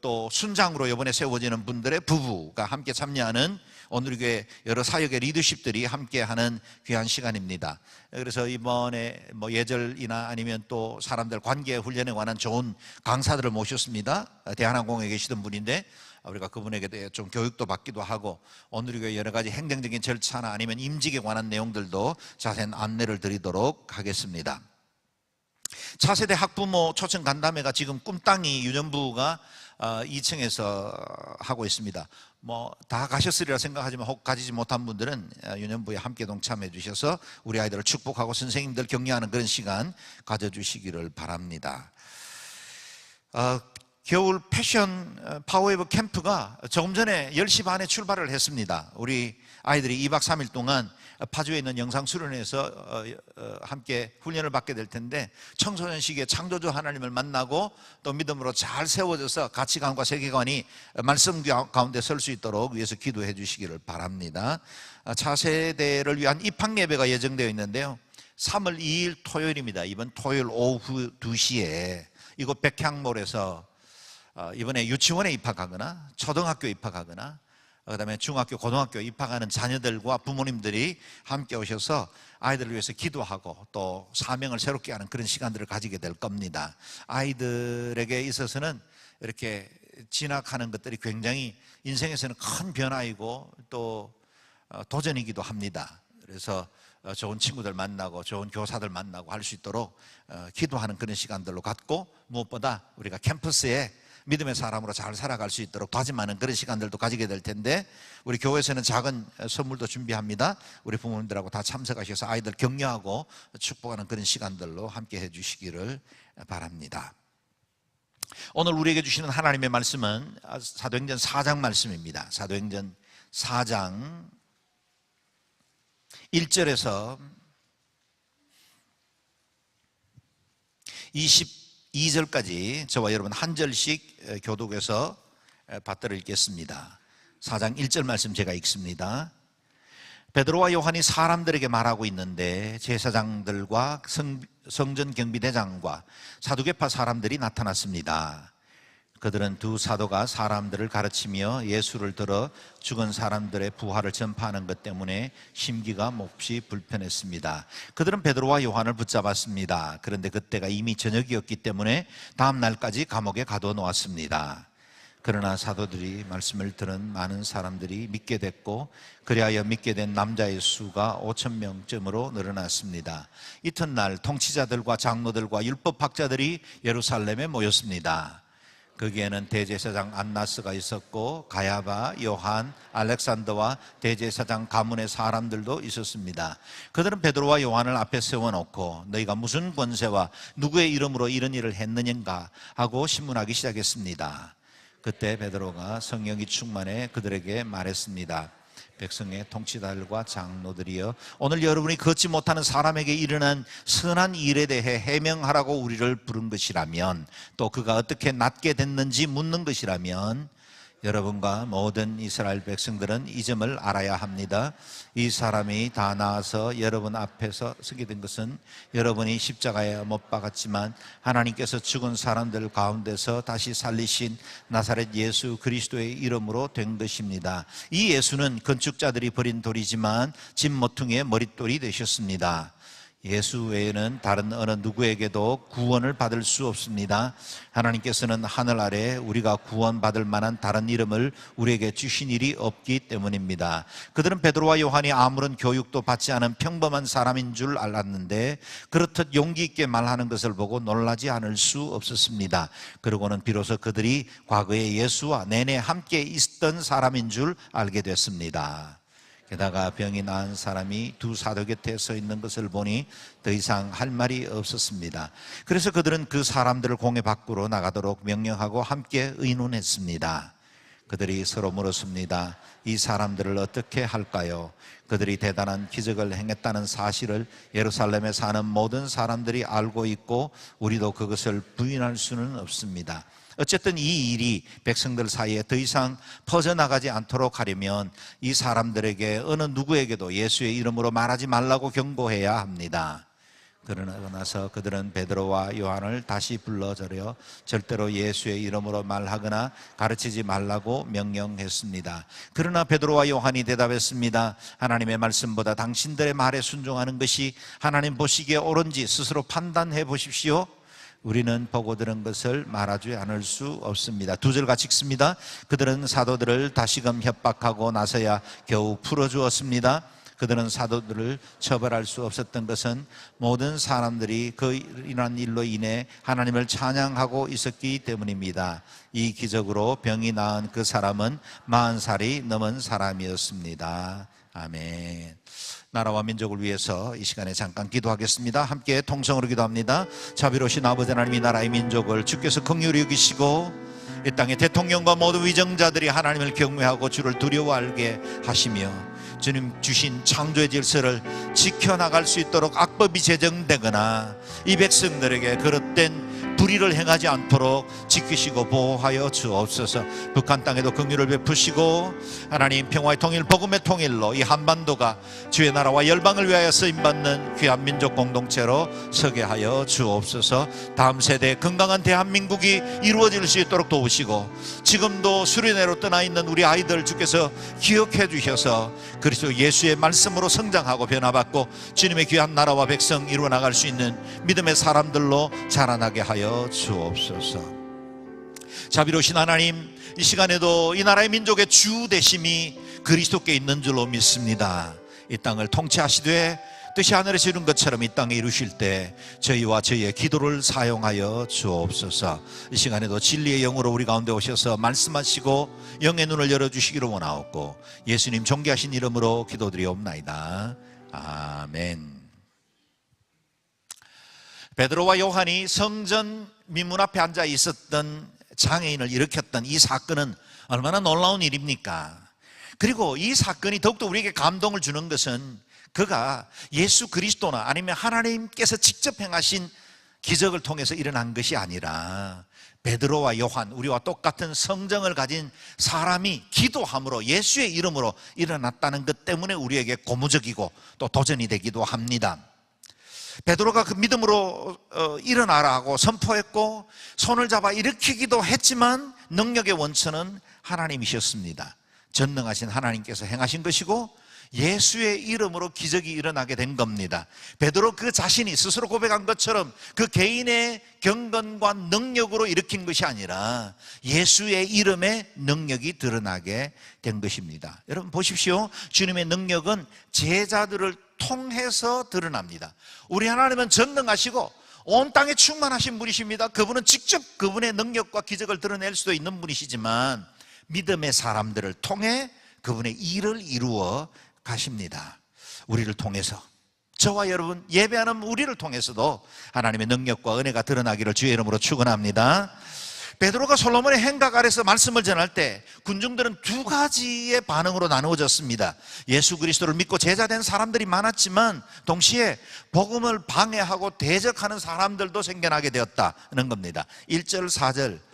또 순장으로 이번에 세워지는 분들의 부부가 함께 참여하는 오늘 교회 여러 사역의 리더십들이 함께하는 귀한 시간입니다. 그래서 이번에 뭐 예절이나 아니면 또 사람들 관계 훈련에 관한 좋은 강사들을 모셨습니다. 대한항공에 계시던 분인데 우리가 그분에게 대해 좀 교육도 받기도 하고 오늘 교회 여러 가지 행정적인 절차나 아니면 임직에 관한 내용들도 자세한 안내를 드리도록 하겠습니다. 차세대 학부모 초청 간담회가 지금 꿈땅이 유년부가 2층에서 하고 있습니다. 뭐 다 가셨으리라 생각하지만 혹 가지지 못한 분들은 유년부에 함께 동참해 주셔서 우리 아이들을 축복하고 선생님들 격려하는 그런 시간 가져주시기를 바랍니다. 겨울 패션 파워웨이브 캠프가 조금 전에 10시 반에 출발을 했습니다. 우리 아이들이 2박 3일 동안 파주에 있는 영상수련회에서 함께 훈련을 받게 될 텐데 청소년 시기에 창조주 하나님을 만나고 또 믿음으로 잘 세워져서 가치관과 세계관이 말씀 가운데 설 수 있도록 위해서 기도해 주시기를 바랍니다. 차세대를 위한 입학 예배가 예정되어 있는데요. 3월 2일 토요일입니다. 이번 토요일 오후 2시에 이곳 백향몰에서 이번에 유치원에 입학하거나 초등학교에 입학하거나 그다음에 중학교, 고등학교 입학하는 자녀들과 부모님들이 함께 오셔서 아이들을 위해서 기도하고 또 사명을 새롭게 하는 그런 시간들을 가지게 될 겁니다. 아이들에게 있어서는 이렇게 진학하는 것들이 굉장히 인생에서는 큰 변화이고 또 도전이기도 합니다. 그래서 좋은 친구들 만나고 좋은 교사들 만나고 할 수 있도록 기도하는 그런 시간들로 갖고 무엇보다 우리가 캠퍼스에 믿음의 사람으로 잘 살아갈 수 있도록 다짐하는 그런 시간들도 가지게 될 텐데 우리 교회에서는 작은 선물도 준비합니다. 우리 부모님들하고 다 참석하셔서 아이들 격려하고 축복하는 그런 시간들로 함께 해주시기를 바랍니다. 오늘 우리에게 주시는 하나님의 말씀은 사도행전 4장 말씀입니다. 사도행전 4장 1절에서 22절까지 저와 여러분 한 절씩 교독해서 받들어 읽겠습니다. 4장 1절 말씀 제가 읽습니다. 베드로와 요한이 사람들에게 말하고 있는데 제사장들과 성전 경비대장과 사두개파 사람들이 나타났습니다. 그들은 두 사도가 사람들을 가르치며 예수를 들어 죽은 사람들의 부활을 전파하는 것 때문에 심기가 몹시 불편했습니다. 그들은 베드로와 요한을 붙잡았습니다. 그런데 그때가 이미 저녁이었기 때문에 다음 날까지 감옥에 가둬놓았습니다. 그러나 사도들이 말씀을 들은 많은 사람들이 믿게 됐고 그리하여 믿게 된 남자의 수가 5,000명쯤으로 늘어났습니다. 이튿날 통치자들과 장로들과 율법학자들이 예루살렘에 모였습니다. 거기에는 대제사장 안나스가 있었고 가야바, 요한, 알렉산더와 대제사장 가문의 사람들도 있었습니다. 그들은 베드로와 요한을 앞에 세워놓고 너희가 무슨 권세와 누구의 이름으로 이런 일을 했느냐가 하고 신문하기 시작했습니다. 그때 베드로가 성령이 충만해 그들에게 말했습니다. 백성의 통치자들과 장로들이여, 오늘 여러분이 걷지 못하는 사람에게 일어난 선한 일에 대해 해명하라고 우리를 부른 것이라면, 또 그가 어떻게 낫게 됐는지 묻는 것이라면, 여러분과 모든 이스라엘 백성들은 이 점을 알아야 합니다. 이 사람이 다 나와서 여러분 앞에서 서게 된 것은 여러분이 십자가에 못 박았지만 하나님께서 죽은 사람들 가운데서 다시 살리신 나사렛 예수 그리스도의 이름으로 된 것입니다. 이 예수는 건축자들이 버린 돌이지만 집 모퉁이의 머릿돌이 되셨습니다. 예수 외에는 다른 어느 누구에게도 구원을 받을 수 없습니다. 하나님께서는 하늘 아래 우리가 구원받을 만한 다른 이름을 우리에게 주신 일이 없기 때문입니다. 그들은 베드로와 요한이 아무런 교육도 받지 않은 평범한 사람인 줄 알았는데 그렇듯 용기 있게 말하는 것을 보고 놀라지 않을 수 없었습니다. 그러고는 비로소 그들이 과거에 예수와 내내 함께 있었던 사람인 줄 알게 됐습니다. 게다가 병이 나은 사람이 두 사도 곁에 서 있는 것을 보니 더 이상 할 말이 없었습니다. 그래서 그들은 그 사람들을 공회 밖으로 나가도록 명령하고 함께 의논했습니다. 그들이 서로 물었습니다. 이 사람들을 어떻게 할까요? 그들이 대단한 기적을 행했다는 사실을 예루살렘에 사는 모든 사람들이 알고 있고 우리도 그것을 부인할 수는 없습니다. 어쨌든 이 일이 백성들 사이에 더 이상 퍼져나가지 않도록 하려면 이 사람들에게 어느 누구에게도 예수의 이름으로 말하지 말라고 경고해야 합니다. 그러고 나서 그들은 베드로와 요한을 다시 불러들여 절대로 예수의 이름으로 말하거나 가르치지 말라고 명령했습니다. 그러나 베드로와 요한이 대답했습니다. 하나님의 말씀보다 당신들의 말에 순종하는 것이 하나님 보시기에 옳은지 스스로 판단해 보십시오. 우리는 보고 들은 것을 말하지 않을 수 없습니다. 두 절 같이 읽습니다. 그들은 사도들을 다시금 협박하고 나서야 겨우 풀어주었습니다. 그들은 사도들을 처벌할 수 없었던 것은 모든 사람들이 그 이러한 일로 인해 하나님을 찬양하고 있었기 때문입니다. 이 기적으로 병이 나은 그 사람은 40살이 넘은 사람이었습니다. 아멘. 나라와 민족을 위해서 이 시간에 잠깐 기도하겠습니다. 함께 통성으로 기도합니다. 자비로우신 아버지 하나님, 이 나라의 민족을 주께서 긍휼히 여기시고 이 땅의 대통령과 모든 위정자들이 하나님을 경외하고 주를 두려워 알게 하시며 주님 주신 창조의 질서를 지켜나갈 수 있도록 악법이 제정되거나 이 백성들에게 그릇된 불의를 행하지 않도록 지키시고 보호하여 주옵소서. 북한 땅에도 긍휼을 베푸시고 하나님 평화의 통일, 복음의 통일로 이 한반도가 주의 나라와 열방을 위하여 쓰임받는 귀한 민족 공동체로 서게 하여 주옵소서. 다음 세대 건강한 대한민국이 이루어질 수 있도록 도우시고 지금도 수련회로 떠나 있는 우리 아이들 주께서 기억해 주셔서 그리스도 예수의 말씀으로 성장하고 변화받고 주님의 귀한 나라와 백성 이루어 나갈 수 있는 믿음의 사람들로 자라나게 하여 주옵소서. 자비로우신 하나님, 이 시간에도 이 나라의 민족의 주 되심이 그리스도께 있는 줄로 믿습니다. 이 땅을 통치하시되 뜻이 하늘에서 이룬 것처럼 이 땅에 이루실 때 저희와 저희의 기도를 사용하여 주옵소서. 이 시간에도 진리의 영으로 우리 가운데 오셔서 말씀하시고 영의 눈을 열어주시기를 원하옵고 예수님 존귀하신 이름으로 기도드리옵나이다. 아멘. 베드로와 요한이 성전 민문 앞에 앉아 있었던 장애인을 일으켰던 이 사건은 얼마나 놀라운 일입니까? 그리고 이 사건이 더욱더 우리에게 감동을 주는 것은 그가 예수 그리스도나 아니면 하나님께서 직접 행하신 기적을 통해서 일어난 것이 아니라 베드로와 요한, 우리와 똑같은 성정을 가진 사람이 기도함으로 예수의 이름으로 일어났다는 것 때문에 우리에게 고무적이고 또 도전이 되기도 합니다. 베드로가 그 믿음으로 일어나라 하고 선포했고 손을 잡아 일으키기도 했지만 능력의 원천은 하나님이셨습니다. 전능하신 하나님께서 행하신 것이고 예수의 이름으로 기적이 일어나게 된 겁니다. 베드로 그 자신이 스스로 고백한 것처럼 그 개인의 경건과 능력으로 일으킨 것이 아니라 예수의 이름의 능력이 드러나게 된 것입니다. 여러분 보십시오. 주님의 능력은 제자들을 통해서 드러납니다. 우리 하나님은 전능하시고 온 땅에 충만하신 분이십니다. 그분은 직접 그분의 능력과 기적을 드러낼 수도 있는 분이시지만 믿음의 사람들을 통해 그분의 일을 이루어 가십니다. 우리를 통해서, 저와 여러분 예배하는 우리를 통해서도 하나님의 능력과 은혜가 드러나기를 주의 이름으로 축원합니다. 베드로가 솔로몬의 행각 아래서 말씀을 전할 때 군중들은 두 가지의 반응으로 나누어졌습니다. 예수 그리스도를 믿고 제자된 사람들이 많았지만 동시에 복음을 방해하고 대적하는 사람들도 생겨나게 되었다는 겁니다. 1절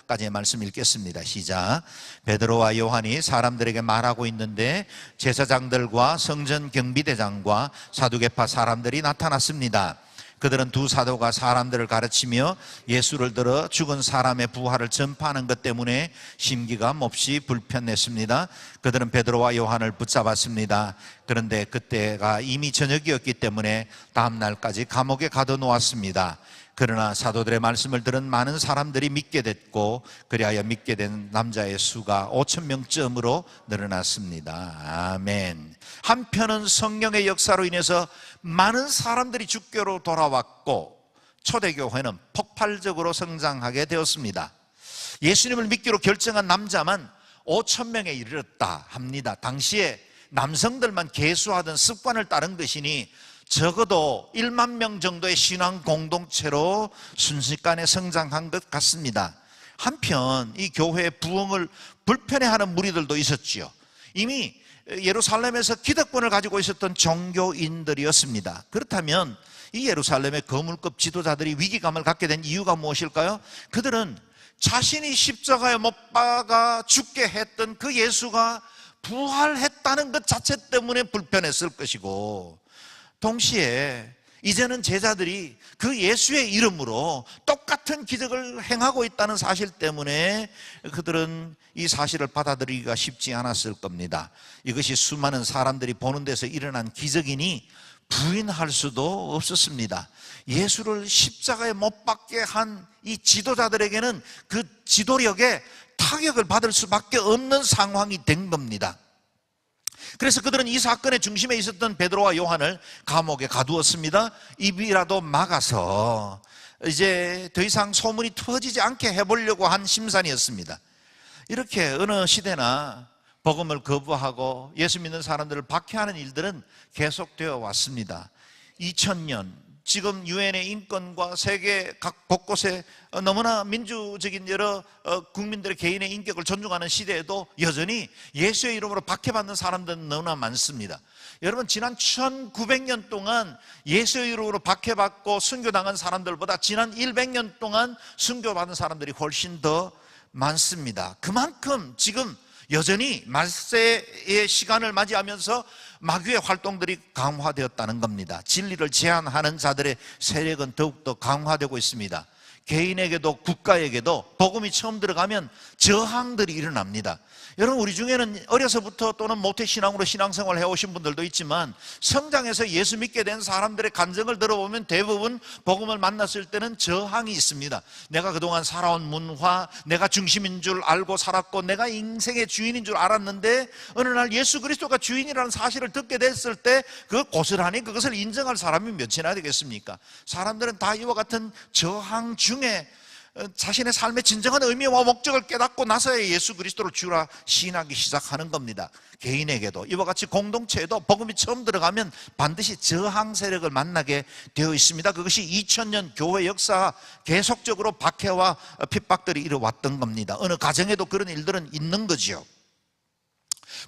4절까지의 말씀 읽겠습니다. 시작. 베드로와 요한이 사람들에게 말하고 있는데 제사장들과 성전 경비대장과 사두개파 사람들이 나타났습니다. 그들은 두 사도가 사람들을 가르치며 예수를 들어 죽은 사람의 부활을 전파하는 것 때문에 심기가 몹시 불편했습니다. 그들은 베드로와 요한을 붙잡았습니다. 그런데 그때가 이미 저녁이었기 때문에 다음 날까지 감옥에 가둬놓았습니다. 그러나 사도들의 말씀을 들은 많은 사람들이 믿게 됐고 그리하여 믿게 된 남자의 수가 5,000명쯤으로 늘어났습니다. 아멘. 한편은 성령의 역사로 인해서 많은 사람들이 주교로 돌아왔고 초대교회는 폭발적으로 성장하게 되었습니다. 예수님을 믿기로 결정한 남자만 5,000명에 이르렀다 합니다. 당시에 남성들만 계수하던 습관을 따른 것이니 적어도 1만 명 정도의 신앙 공동체로 순식간에 성장한 것 같습니다. 한편 이 교회의 부흥을 불편해하는 무리들도 있었지요. 이미 예루살렘에서 기득권을 가지고 있었던 종교인들이었습니다. 그렇다면 이 예루살렘의 거물급 지도자들이 위기감을 갖게 된 이유가 무엇일까요? 그들은 자신이 십자가에 못 박아 죽게 했던 그 예수가 부활했다는 것 자체 때문에 불편했을 것이고, 동시에 이제는 제자들이 그 예수의 이름으로 똑같은 기적을 행하고 있다는 사실 때문에 그들은 이 사실을 받아들이기가 쉽지 않았을 겁니다. 이것이 수많은 사람들이 보는 데서 일어난 기적이니 부인할 수도 없었습니다. 예수를 십자가에 못 박게 한 이 지도자들에게는 그 지도력에 타격을 받을 수밖에 없는 상황이 된 겁니다. 그래서 그들은 이 사건의 중심에 있었던 베드로와 요한을 감옥에 가두었습니다. 입이라도 막아서 이제 더 이상 소문이 터지지 않게 해보려고 한 심산이었습니다. 이렇게 어느 시대나 복음을 거부하고 예수 믿는 사람들을 박해하는 일들은 계속되어 왔습니다. 2000년 지금 유엔의 인권과 세계 각 곳곳에 너무나 민주적인 여러 국민들의 개인의 인격을 존중하는 시대에도 여전히 예수의 이름으로 박해받는 사람들은 너무나 많습니다. 여러분, 지난 1900년 동안 예수의 이름으로 박해받고 순교당한 사람들보다 지난 100년 동안 순교받은 사람들이 훨씬 더 많습니다. 그만큼 지금 여전히 말세의 시간을 맞이하면서 마귀의 활동들이 강화되었다는 겁니다. 진리를 제한하는 자들의 세력은 더욱더 강화되고 있습니다. 개인에게도 국가에게도 복음이 처음 들어가면 저항들이 일어납니다. 여러분, 우리 중에는 어려서부터 또는 모태신앙으로 신앙생활을 해오신 분들도 있지만 성장해서 예수 믿게 된 사람들의 간증을 들어보면 대부분 복음을 만났을 때는 저항이 있습니다. 내가 그동안 살아온 문화, 내가 중심인 줄 알고 살았고 내가 인생의 주인인 줄 알았는데 어느 날 예수 그리스도가 주인이라는 사실을 듣게 됐을 때 그 고스란히 그것을 인정할 사람이 몇이나 되겠습니까? 사람들은 다 이와 같은 저항 중에 자신의 삶의 진정한 의미와 목적을 깨닫고 나서야 예수 그리스도를 주라 시인하기 시작하는 겁니다. 개인에게도 이와 같이 공동체에도 복음이 처음 들어가면 반드시 저항 세력을 만나게 되어 있습니다. 그것이 2000년 교회 역사 계속적으로 박해와 핍박들이 이뤄왔던 겁니다. 어느 가정에도 그런 일들은 있는 거지요.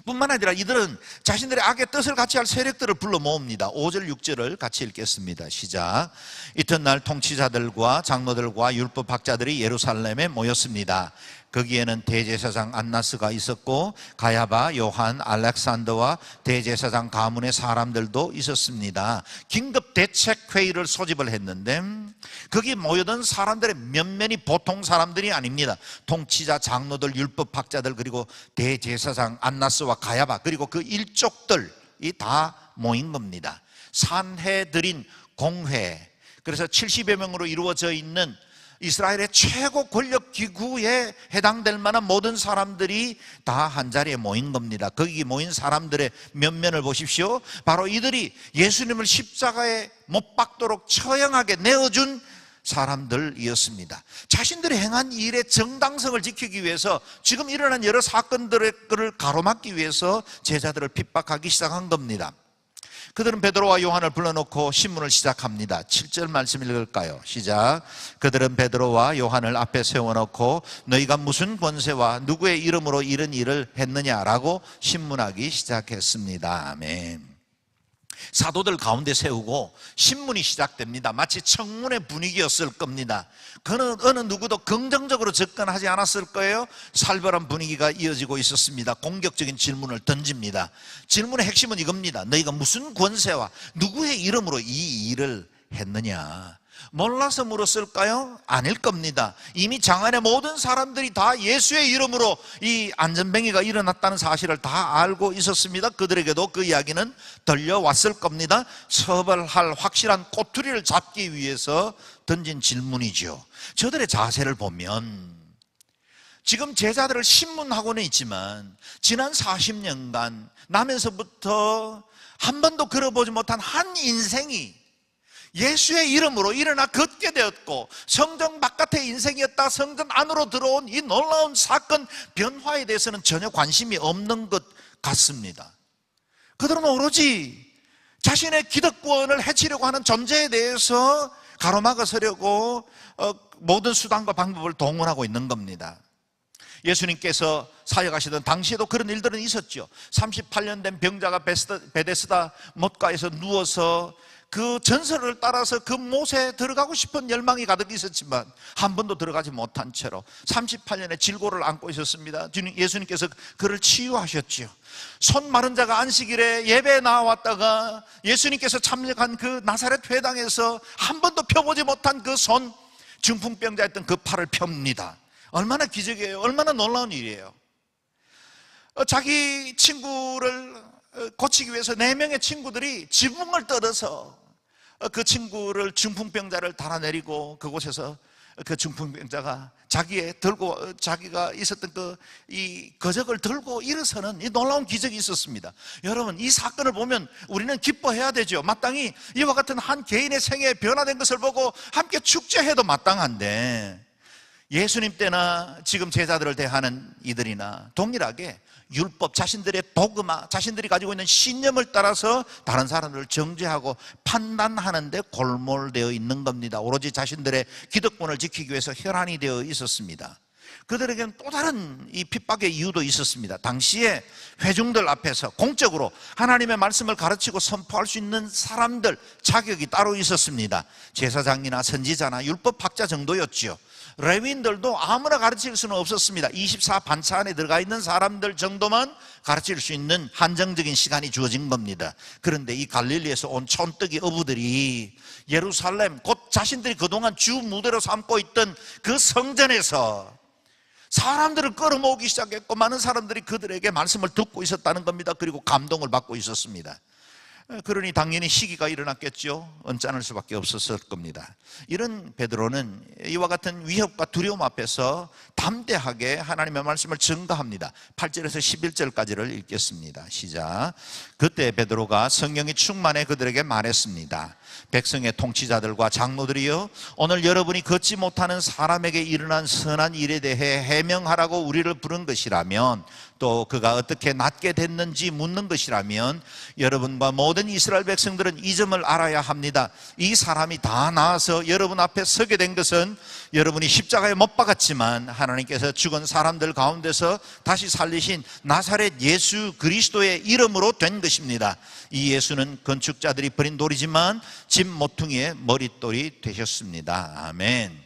뿐만 아니라 이들은 자신들의 악의 뜻을 같이 할 세력들을 불러 모읍니다. 5절 6절을 같이 읽겠습니다. 시작. 이튿날 통치자들과 장로들과 율법학자들이 예루살렘에 모였습니다. 거기에는 대제사장 안나스가 있었고 가야바, 요한, 알렉산더와 대제사장 가문의 사람들도 있었습니다. 긴급 대책회의를 소집을 했는데 거기 모여든 사람들의 면면이 보통 사람들이 아닙니다. 통치자, 장로들, 율법학자들, 그리고 대제사장 안나스와 가야바, 그리고 그 일족들이 다 모인 겁니다. 산헤드린 공회, 그래서 70여 명으로 이루어져 있는 이스라엘의 최고 권력 기구에 해당될 만한 모든 사람들이 다 한자리에 모인 겁니다. 거기 모인 사람들의 면면을 보십시오. 바로 이들이 예수님을 십자가에 못 박도록 처형하게 내어준 사람들이었습니다. 자신들이 행한 일의 정당성을 지키기 위해서 지금 일어난 여러 사건들을 가로막기 위해서 제자들을 핍박하기 시작한 겁니다. 그들은 베드로와 요한을 불러놓고 신문을 시작합니다. 7절 말씀 읽을까요? 시작. 그들은 베드로와 요한을 앞에 세워놓고 너희가 무슨 권세와 누구의 이름으로 이런 일을 했느냐라고 신문하기 시작했습니다. 아멘. 사도들 가운데 세우고 신문이 시작됩니다. 마치 청문회 분위기였을 겁니다. 그는 어느 누구도 긍정적으로 접근하지 않았을 거예요. 살벌한 분위기가 이어지고 있었습니다. 공격적인 질문을 던집니다. 질문의 핵심은 이겁니다. 너희가 무슨 권세와 누구의 이름으로 이 일을 했느냐? 몰라서 물었을까요? 아닐 겁니다. 이미 장안의 모든 사람들이 다 예수의 이름으로 이 안전뱅이가 일어났다는 사실을 다 알고 있었습니다. 그들에게도 그 이야기는 들려왔을 겁니다. 처벌할 확실한 꼬투리를 잡기 위해서 던진 질문이죠. 저들의 자세를 보면 지금 제자들을 신문하고는 있지만 지난 40년간 나면서부터 한 번도 걸어보지 못한 한 인생이 예수의 이름으로 일어나 걷게 되었고 성전 바깥의 인생이었다 성전 안으로 들어온 이 놀라운 사건 변화에 대해서는 전혀 관심이 없는 것 같습니다. 그들은 오로지 자신의 기득권을 해치려고 하는 존재에 대해서 가로막아 서려고 모든 수단과 방법을 동원하고 있는 겁니다. 예수님께서 사역하시던 당시에도 그런 일들은 있었죠. 38년 된 병자가 베데스다 못가에서 누워서 그 전설을 따라서 그 못에 들어가고 싶은 열망이 가득 있었지만 한 번도 들어가지 못한 채로 38년의 질고를 안고 있었습니다. 예수님께서 그를 치유하셨죠. 손 마른 자가 안식일에 예배에 나왔다가 예수님께서 참석한 그 나사렛 회당에서 한 번도 펴보지 못한 그 손, 중풍병자였던 그 팔을 펴니다. 얼마나 기적이에요. 얼마나 놀라운 일이에요. 자기 친구를 고치기 위해서 4명의 친구들이 지붕을 뜯어서 그 친구를 중풍병자를 달아내리고 그곳에서 그 중풍병자가 자기가 있었던 이 거적을 들고 일어서는 이 놀라운 기적이 있었습니다. 여러분, 이 사건을 보면 우리는 기뻐해야 되죠. 마땅히 이와 같은 한 개인의 생애에 변화된 것을 보고 함께 축제해도 마땅한데 예수님 때나 지금 제자들을 대하는 이들이나 동일하게 율법, 자신들의 도그마, 자신들이 가지고 있는 신념을 따라서 다른 사람들을 정죄하고 판단하는 데 골몰되어 있는 겁니다. 오로지 자신들의 기득권을 지키기 위해서 혈안이 되어 있었습니다. 그들에게는 또 다른 이 핍박의 이유도 있었습니다. 당시에 회중들 앞에서 공적으로 하나님의 말씀을 가르치고 선포할 수 있는 사람들 자격이 따로 있었습니다. 제사장이나 선지자나 율법학자 정도였죠. 레위인들도 아무나 가르칠 수는 없었습니다. 24반차 안에 들어가 있는 사람들 정도만 가르칠 수 있는 한정적인 시간이 주어진 겁니다. 그런데 이 갈릴리에서 온 촌뜨기 어부들이 예루살렘, 곧 자신들이 그동안 주 무대로 삼고 있던 그 성전에서 사람들을 끌어모으기 시작했고 많은 사람들이 그들에게 말씀을 듣고 있었다는 겁니다. 그리고 감동을 받고 있었습니다. 그러니 당연히 시기가 일어났겠죠. 언짢을 수밖에 없었을 겁니다. 이런 베드로는 이와 같은 위협과 두려움 앞에서 담대하게 하나님의 말씀을 증거합니다. 8절에서 11절까지를 읽겠습니다. 시작. 그때 베드로가 성령이 충만해 그들에게 말했습니다. 백성의 통치자들과 장로들이여, 오늘 여러분이 걷지 못하는 사람에게 일어난 선한 일에 대해 해명하라고 우리를 부른 것이라면, 또 그가 어떻게 낫게 됐는지 묻는 것이라면 여러분과 모든 이스라엘 백성들은 이 점을 알아야 합니다. 이 사람이 다 나아서 여러분 앞에 서게 된 것은 여러분이 십자가에 못 박았지만 하나님께서 죽은 사람들 가운데서 다시 살리신 나사렛 예수 그리스도의 이름으로 된 것입니다. 이 예수는 건축자들이 버린 돌이지만 집 모퉁이의 머릿돌이 되셨습니다. 아멘.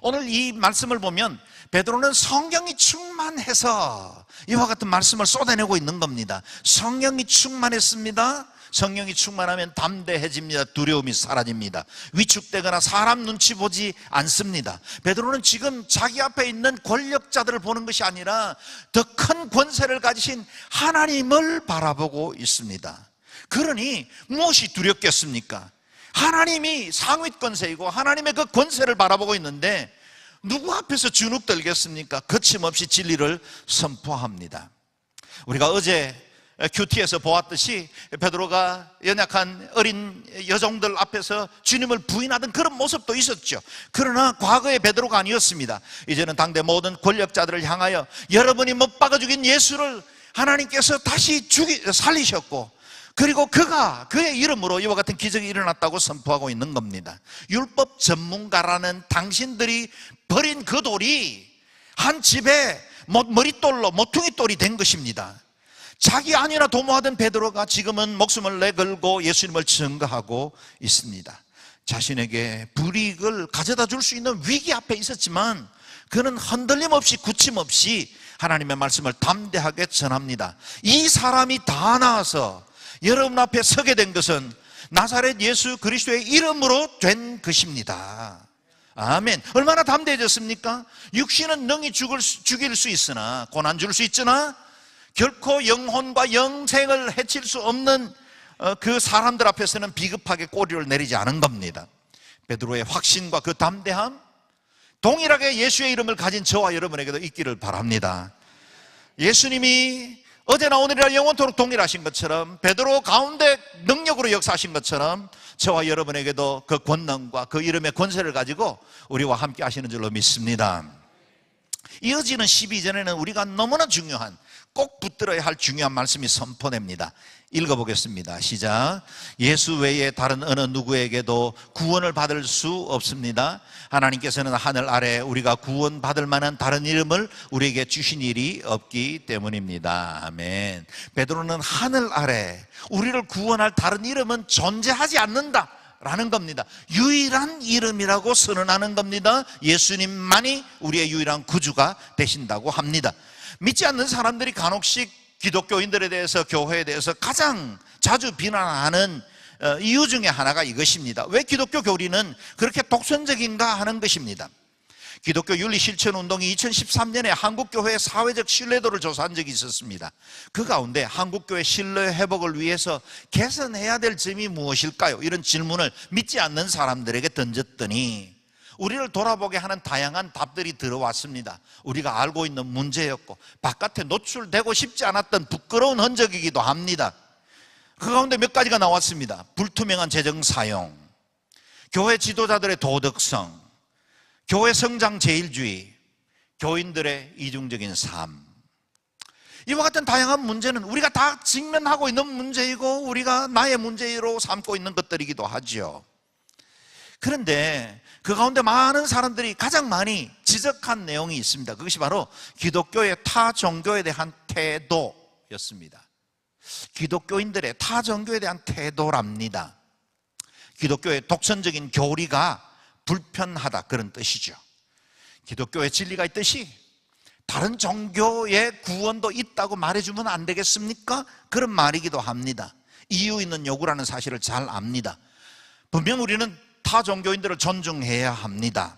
오늘 이 말씀을 보면 베드로는 성령이 충만해서 이와 같은 말씀을 쏟아내고 있는 겁니다. 성령이 충만했습니다. 성령이 충만하면 담대해집니다. 두려움이 사라집니다. 위축되거나 사람 눈치 보지 않습니다. 베드로는 지금 자기 앞에 있는 권력자들을 보는 것이 아니라 더 큰 권세를 가지신 하나님을 바라보고 있습니다. 그러니 무엇이 두렵겠습니까? 하나님이 상윗권세이고 하나님의 그 권세를 바라보고 있는데 누구 앞에서 주눅 들겠습니까? 거침없이 진리를 선포합니다. 우리가 어제 큐티에서 보았듯이 베드로가 연약한 어린 여종들 앞에서 주님을 부인하던 그런 모습도 있었죠. 그러나 과거의 베드로가 아니었습니다. 이제는 당대 모든 권력자들을 향하여 여러분이 못 박아 죽인 예수를 하나님께서 다시 살리셨고, 그리고 그의 이름으로 이와 같은 기적이 일어났다고 선포하고 있는 겁니다. 율법 전문가라는 당신들이 버린 그 돌이 한 집에 머릿돌로 모퉁이돌이 된 것입니다. 자기 아니나 도모하던 베드로가 지금은 목숨을 내걸고 예수님을 증거하고 있습니다. 자신에게 불이익을 가져다 줄 수 있는 위기 앞에 있었지만 그는 흔들림 없이 굳힘 없이 하나님의 말씀을 담대하게 전합니다. 이 사람이 다 나와서 여러분 앞에 서게 된 것은 나사렛 예수 그리스도의 이름으로 된 것입니다. 아멘. 얼마나 담대해졌습니까? 육신은 능히 죽일 수 있으나, 고난 줄 수 있으나 결코 영혼과 영생을 해칠 수 없는 그 사람들 앞에서는 비겁하게 꼬리를 내리지 않은 겁니다. 베드로의 확신과 그 담대함, 동일하게 예수의 이름을 가진 저와 여러분에게도 있기를 바랍니다. 예수님이 어제나 오늘이나 영원토록 동일하신 것처럼, 베드로 가운데 능력으로 역사하신 것처럼 저와 여러분에게도 그 권능과 그 이름의 권세를 가지고 우리와 함께 하시는 줄로 믿습니다. 이어지는 12절에는 우리가 너무나 중요한, 꼭 붙들어야 할 중요한 말씀이 선포됩니다. 읽어보겠습니다. 시작. 예수 외에 다른 어느 누구에게도 구원을 받을 수 없습니다. 하나님께서는 하늘 아래 우리가 구원받을 만한 다른 이름을 우리에게 주신 일이 없기 때문입니다. 아멘. 베드로는 하늘 아래 우리를 구원할 다른 이름은 존재하지 않는다 라는 겁니다. 유일한 이름이라고 선언하는 겁니다. 예수님만이 우리의 유일한 구주가 되신다고 합니다. 믿지 않는 사람들이 간혹씩 기독교인들에 대해서, 교회에 대해서 가장 자주 비난하는 이유 중에 하나가 이것입니다. 왜 기독교 교리는 그렇게 독선적인가 하는 것입니다. 기독교 윤리실천운동이 2013년에 한국교회의 사회적 신뢰도를 조사한 적이 있었습니다. 그 가운데 한국교회 신뢰 회복을 위해서 개선해야 될 점이 무엇일까요? 이런 질문을 믿지 않는 사람들에게 던졌더니 우리를 돌아보게 하는 다양한 답들이 들어왔습니다. 우리가 알고 있는 문제였고 바깥에 노출되고 싶지 않았던 부끄러운 흔적이기도 합니다. 그 가운데 몇 가지가 나왔습니다. 불투명한 재정 사용, 교회 지도자들의 도덕성, 교회 성장 제일주의, 교인들의 이중적인 삶. 이와 같은 다양한 문제는 우리가 다 직면하고 있는 문제이고 우리가 나의 문제로 삼고 있는 것들이기도 하죠. 그런데 그 가운데 많은 사람들이 가장 많이 지적한 내용이 있습니다. 그것이 바로 기독교의 타 종교에 대한 태도였습니다. 기독교인들의 타 종교에 대한 태도랍니다. 기독교의 독선적인 교리가 불편하다, 그런 뜻이죠. 기독교의 진리가 있듯이 다른 종교의 구원도 있다고 말해주면 안 되겠습니까? 그런 말이기도 합니다. 이유 있는 요구라는 사실을 잘 압니다. 분명 우리는 타 종교인들을 존중해야 합니다.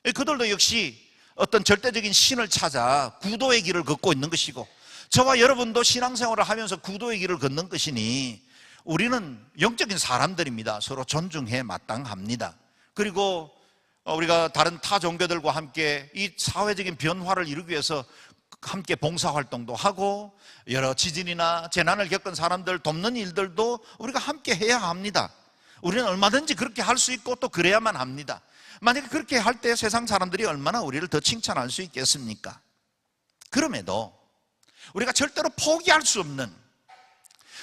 그들도 역시 어떤 절대적인 신을 찾아 구도의 길을 걷고 있는 것이고, 저와 여러분도 신앙생활을 하면서 구도의 길을 걷는 것이니 우리는 영적인 사람들입니다. 서로 존중해 마땅합니다. 그리고 우리가 다른 타 종교들과 함께 이 사회적인 변화를 이루기 위해서 함께 봉사활동도 하고 여러 지진이나 재난을 겪은 사람들 돕는 일들도 우리가 함께 해야 합니다. 우리는 얼마든지 그렇게 할 수 있고 또 그래야만 합니다. 만약에 그렇게 할 때 세상 사람들이 얼마나 우리를 더 칭찬할 수 있겠습니까? 그럼에도 우리가 절대로 포기할 수 없는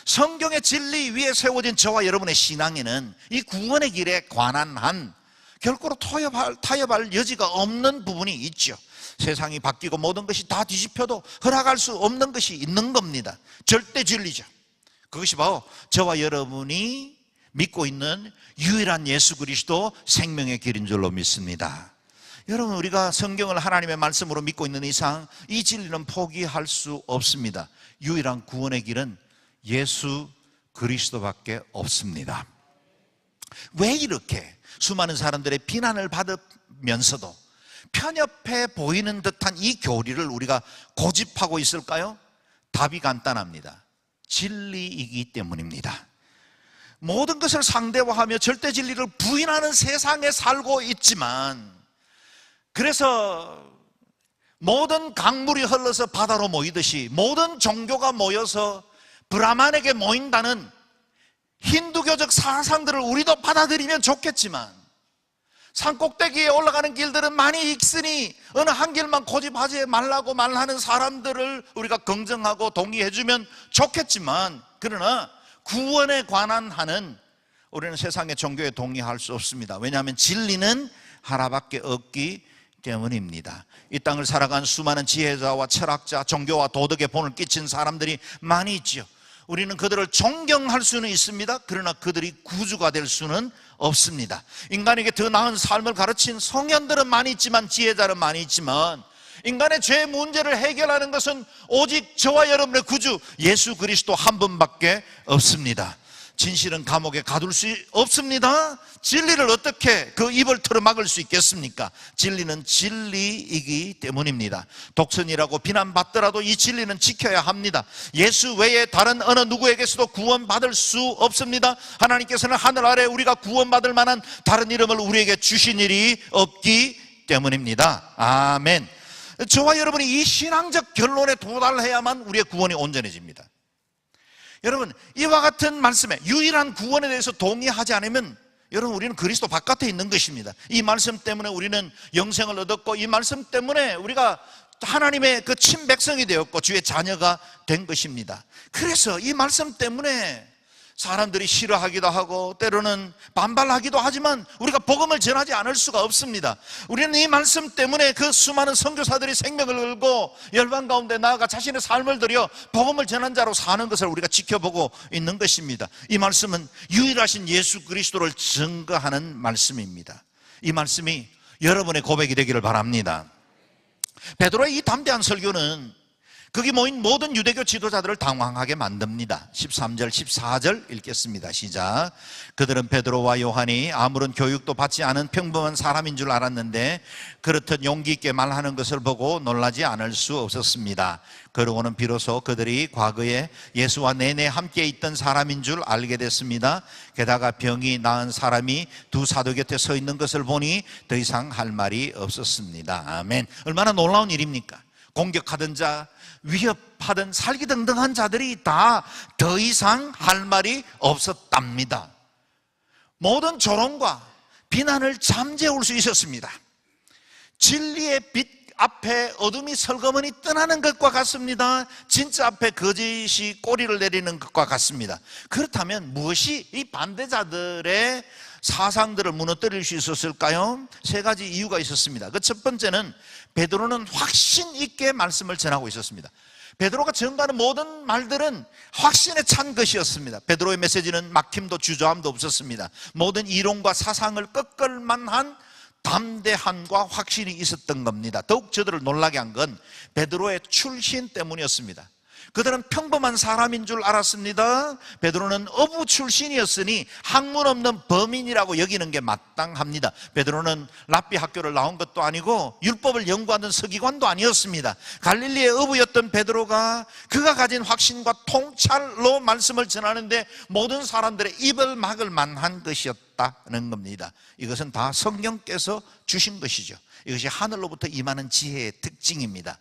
성경의 진리 위에 세워진 저와 여러분의 신앙에는 이 구원의 길에 관한 한 결코 타협할 여지가 없는 부분이 있죠. 세상이 바뀌고 모든 것이 다 뒤집혀도 허락할 수 없는 것이 있는 겁니다. 절대 진리죠. 그것이 바로 저와 여러분이 믿고 있는 유일한 예수 그리스도 생명의 길인 줄로 믿습니다. 여러분, 우리가 성경을 하나님의 말씀으로 믿고 있는 이상 이 진리는 포기할 수 없습니다. 유일한 구원의 길은 예수 그리스도밖에 없습니다. 왜 이렇게 수많은 사람들의 비난을 받으면서도 편협해 보이는 듯한 이 교리를 우리가 고집하고 있을까요? 답이 간단합니다. 진리이기 때문입니다. 모든 것을 상대화하며 절대 진리를 부인하는 세상에 살고 있지만, 그래서 모든 강물이 흘러서 바다로 모이듯이 모든 종교가 모여서 브라만에게 모인다는 힌두교적 사상들을 우리도 받아들이면 좋겠지만 산꼭대기에 올라가는 길들은 많이 있으니 어느 한 길만 고집하지 말라고 말하는 사람들을 우리가 긍정하고 동의해주면 좋겠지만, 그러나 구원에 관한 한은 우리는 세상의 종교에 동의할 수 없습니다. 왜냐하면 진리는 하나밖에 없기 때문입니다. 이 땅을 살아간 수많은 지혜자와 철학자, 종교와 도덕에 본을 끼친 사람들이 많이 있죠. 우리는 그들을 존경할 수는 있습니다. 그러나 그들이 구주가 될 수는 없습니다. 인간에게 더 나은 삶을 가르친 성현들은 많이 있지만, 지혜자는 많이 있지만, 인간의 죄 문제를 해결하는 것은 오직 저와 여러분의 구주 예수 그리스도 한 분밖에 없습니다. 진실은 감옥에 가둘 수 없습니다. 진리를 어떻게 그 입을 틀어막을 수 있겠습니까? 진리는 진리이기 때문입니다. 독선이라고 비난받더라도 이 진리는 지켜야 합니다. 예수 외에 다른 어느 누구에게서도 구원받을 수 없습니다. 하나님께서는 하늘 아래 우리가 구원받을 만한 다른 이름을 우리에게 주신 일이 없기 때문입니다. 아멘. 저와 여러분이 이 신앙적 결론에 도달해야만 우리의 구원이 온전해집니다. 여러분, 이와 같은 말씀에 유일한 구원에 대해서 동의하지 않으면 여러분, 우리는 그리스도 바깥에 있는 것입니다. 이 말씀 때문에 우리는 영생을 얻었고, 이 말씀 때문에 우리가 하나님의 그 친백성이 되었고 주의 자녀가 된 것입니다. 그래서 이 말씀 때문에 사람들이 싫어하기도 하고 때로는 반발하기도 하지만 우리가 복음을 전하지 않을 수가 없습니다. 우리는 이 말씀 때문에 그 수많은 선교사들이 생명을 걸고 열방 가운데 나아가 자신의 삶을 들여 복음을 전한 자로 사는 것을 우리가 지켜보고 있는 것입니다. 이 말씀은 유일하신 예수 그리스도를 증거하는 말씀입니다. 이 말씀이 여러분의 고백이 되기를 바랍니다. 베드로의 이 담대한 설교는 거기 모인 모든 유대교 지도자들을 당황하게 만듭니다. 13절 14절 읽겠습니다. 시작. 그들은 베드로와 요한이 아무런 교육도 받지 않은 평범한 사람인 줄 알았는데 그렇듯 용기 있게 말하는 것을 보고 놀라지 않을 수 없었습니다. 그러고는 비로소 그들이 과거에 예수와 내내 함께 있던 사람인 줄 알게 됐습니다. 게다가 병이 나은 사람이 두 사도 곁에 서 있는 것을 보니 더 이상 할 말이 없었습니다. 아멘. 얼마나 놀라운 일입니까? 공격하던 자, 위협하던 살기등등한 자들이 다 더 이상 할 말이 없었답니다. 모든 조롱과 비난을 잠재울 수 있었습니다. 진리의 빛 앞에 어둠이 설거머니 떠나는 것과 같습니다. 진짜 앞에 거짓이 꼬리를 내리는 것과 같습니다. 그렇다면 무엇이 이 반대자들의 사상들을 무너뜨릴 수 있었을까요? 세 가지 이유가 있었습니다. 그 첫 번째는 베드로는 확신 있게 말씀을 전하고 있었습니다. 베드로가 전가하는 모든 말들은 확신에 찬 것이었습니다. 베드로의 메시지는 막힘도 주저함도 없었습니다. 모든 이론과 사상을 꺾을 만한 담대함과 확신이 있었던 겁니다. 더욱 저들을 놀라게 한 건 베드로의 출신 때문이었습니다. 그들은 평범한 사람인 줄 알았습니다. 베드로는 어부 출신이었으니 학문 없는 범인이라고 여기는 게 마땅합니다. 베드로는 랍비 학교를 나온 것도 아니고 율법을 연구하는 서기관도 아니었습니다. 갈릴리의 어부였던 베드로가 그가 가진 확신과 통찰로 말씀을 전하는데 모든 사람들의 입을 막을 만한 것이었다는 겁니다. 이것은 다 성령께서 주신 것이죠. 이것이 하늘로부터 임하는 지혜의 특징입니다.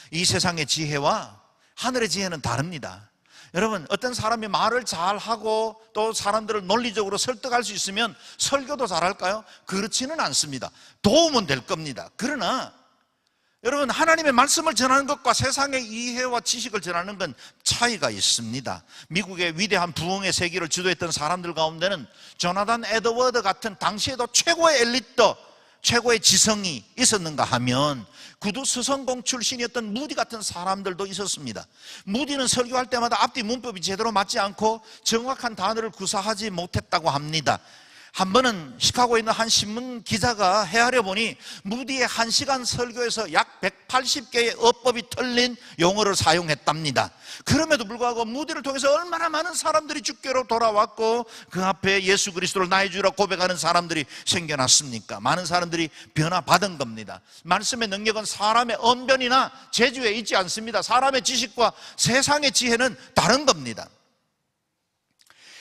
이 세상의 지혜와 하늘의 지혜는 다릅니다. 여러분, 어떤 사람이 말을 잘하고 또 사람들을 논리적으로 설득할 수 있으면 설교도 잘할까요? 그렇지는 않습니다. 도움은 될 겁니다. 그러나 여러분, 하나님의 말씀을 전하는 것과 세상의 이해와 지식을 전하는 건 차이가 있습니다. 미국의 위대한 부흥의 세기를 주도했던 사람들 가운데는 조나단 에드워드 같은 당시에도 최고의 엘리트, 최고의 지성이 있었는가 하면 구두 서성공 출신이었던 무디 같은 사람들도 있었습니다. 무디는 설교할 때마다 앞뒤 문법이 제대로 맞지 않고 정확한 단어를 구사하지 못했다고 합니다. 한 번은 시카고에 있는 한 신문 기자가 헤아려 보니 무디의 1시간 설교에서 약 180개의 어법이 틀린 용어를 사용했답니다. 그럼에도 불구하고 무디를 통해서 얼마나 많은 사람들이 주께로 돌아왔고 그 앞에 예수 그리스도를 나의 주라 고백하는 사람들이 생겨났습니까? 많은 사람들이 변화받은 겁니다. 말씀의 능력은 사람의 언변이나 재주에 있지 않습니다. 사람의 지식과 세상의 지혜는 다른 겁니다.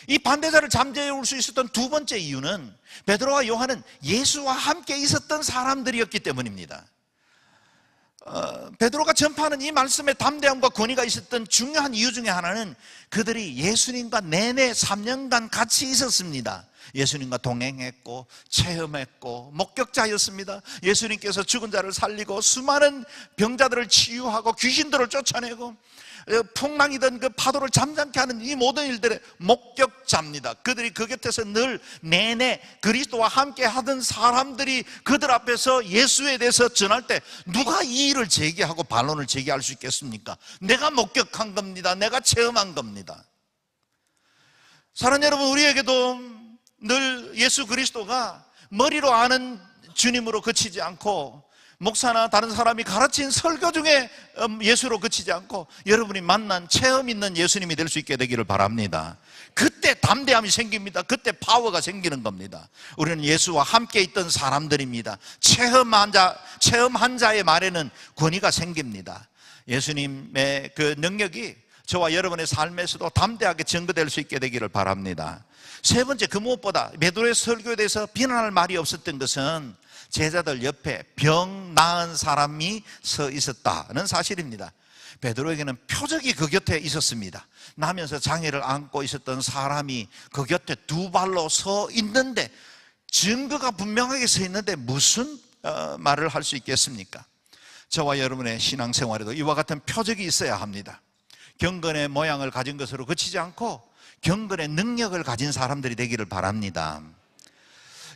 이 반대자를 잠재울 수 있었던 두 번째 이유는 베드로와 요한은 예수와 함께 있었던 사람들이었기 때문입니다. 베드로가 전파하는 이 말씀에 담대함과 권위가 있었던 중요한 이유 중에 하나는 그들이 예수님과 내내 3년간 같이 있었습니다. 예수님과 동행했고 체험했고 목격자였습니다. 예수님께서 죽은 자를 살리고 수많은 병자들을 치유하고 귀신들을 쫓아내고 풍랑이던 그 파도를 잠잠케 하는 이 모든 일들의 목격자입니다. 그들이 그 곁에서 늘 내내 그리스도와 함께 하던 사람들이 그들 앞에서 예수에 대해서 전할 때 누가 이 일을 제기하고 반론을 제기할 수 있겠습니까? 내가 목격한 겁니다. 내가 체험한 겁니다. 사랑하는 여러분, 우리에게도 늘 예수 그리스도가 머리로 아는 주님으로 그치지 않고 목사나 다른 사람이 가르친 설교 중에 예수로 그치지 않고 여러분이 만난 체험 있는 예수님이 될 수 있게 되기를 바랍니다. 그때 담대함이 생깁니다. 그때 파워가 생기는 겁니다. 우리는 예수와 함께 있던 사람들입니다. 체험한 자의 말에는 권위가 생깁니다. 예수님의 그 능력이 저와 여러분의 삶에서도 담대하게 증거될 수 있게 되기를 바랍니다. 세 번째, 그 무엇보다 베드로의 설교에 대해서 비난할 말이 없었던 것은 제자들 옆에 병 나은 사람이 서 있었다는 사실입니다. 베드로에게는 표적이 그 곁에 있었습니다. 나면서 장애를 안고 있었던 사람이 그 곁에 두 발로 서 있는데, 증거가 분명하게 서 있는데 무슨 말을 할 수 있겠습니까? 저와 여러분의 신앙생활에도 이와 같은 표적이 있어야 합니다. 경건의 모양을 가진 것으로 그치지 않고 경건의 능력을 가진 사람들이 되기를 바랍니다.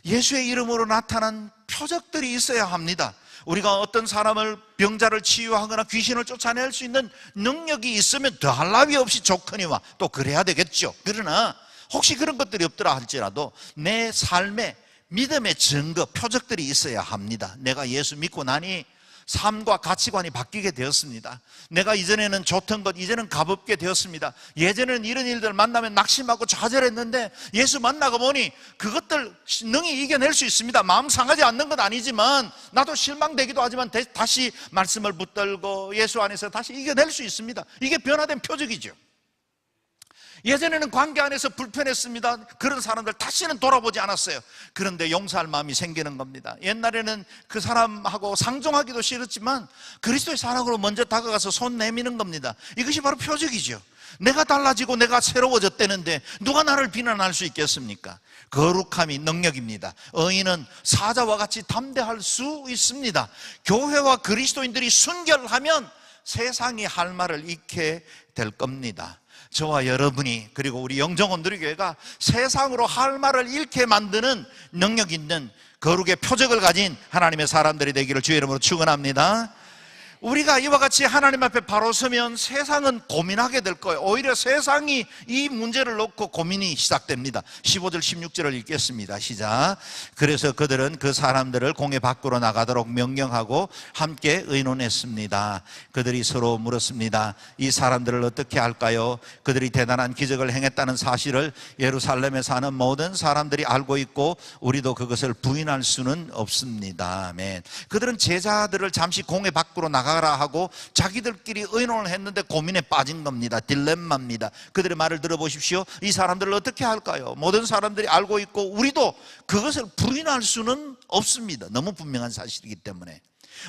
예수의 이름으로 나타난 표적들이 있어야 합니다. 우리가 어떤 사람을 병자를 치유하거나 귀신을 쫓아낼 수 있는 능력이 있으면 더할 나위 없이 좋거니와 또 그래야 되겠죠. 그러나 혹시 그런 것들이 없더라 할지라도 내 삶에 믿음의 증거, 표적들이 있어야 합니다. 내가 예수 믿고 나니 삶과 가치관이 바뀌게 되었습니다. 내가 이전에는 좋던 것 이제는 가볍게 되었습니다. 예전에는 이런 일들 만나면 낙심하고 좌절했는데 예수 만나고 보니 그것들 능히 이겨낼 수 있습니다. 마음 상하지 않는 건 아니지만 나도 실망되기도 하지만 다시 말씀을 붙들고 예수 안에서 다시 이겨낼 수 있습니다. 이게 변화된 표적이죠. 예전에는 관계 안에서 불편했습니다. 그런 사람들 다시는 돌아보지 않았어요. 그런데 용서할 마음이 생기는 겁니다. 옛날에는 그 사람하고 상종하기도 싫었지만 그리스도의 사랑으로 먼저 다가가서 손 내미는 겁니다. 이것이 바로 표적이죠. 내가 달라지고 내가 새로워졌다는데 누가 나를 비난할 수 있겠습니까? 거룩함이 능력입니다. 의인은 사자와 같이 담대할 수 있습니다. 교회와 그리스도인들이 순결하면 세상이 할 말을 잃게 될 겁니다. 저와 여러분이, 그리고 우리 영정원 누리교회가 세상으로 할 말을 잃게 만드는 능력 있는 거룩의 표적을 가진 하나님의 사람들이 되기를 주의 이름으로 축원합니다. 우리가 이와 같이 하나님 앞에 바로 서면 세상은 고민하게 될 거예요. 오히려 세상이 이 문제를 놓고 고민이 시작됩니다. 15절 16절을 읽겠습니다. 시작. 그래서 그들은 그 사람들을 공회 밖으로 나가도록 명령하고 함께 의논했습니다. 그들이 서로 물었습니다. 이 사람들을 어떻게 할까요? 그들이 대단한 기적을 행했다는 사실을 예루살렘에 사는 모든 사람들이 알고 있고 우리도 그것을 부인할 수는 없습니다. 아멘. 그들은 제자들을 잠시 공회 밖으로 나가라 하고 자기들끼리 의논을 했는데 고민에 빠진 겁니다. 딜레마입니다. 그들의 말을 들어보십시오. 이 사람들을 어떻게 할까요? 모든 사람들이 알고 있고 우리도 그것을 부인할 수는 없습니다. 너무 분명한 사실이기 때문에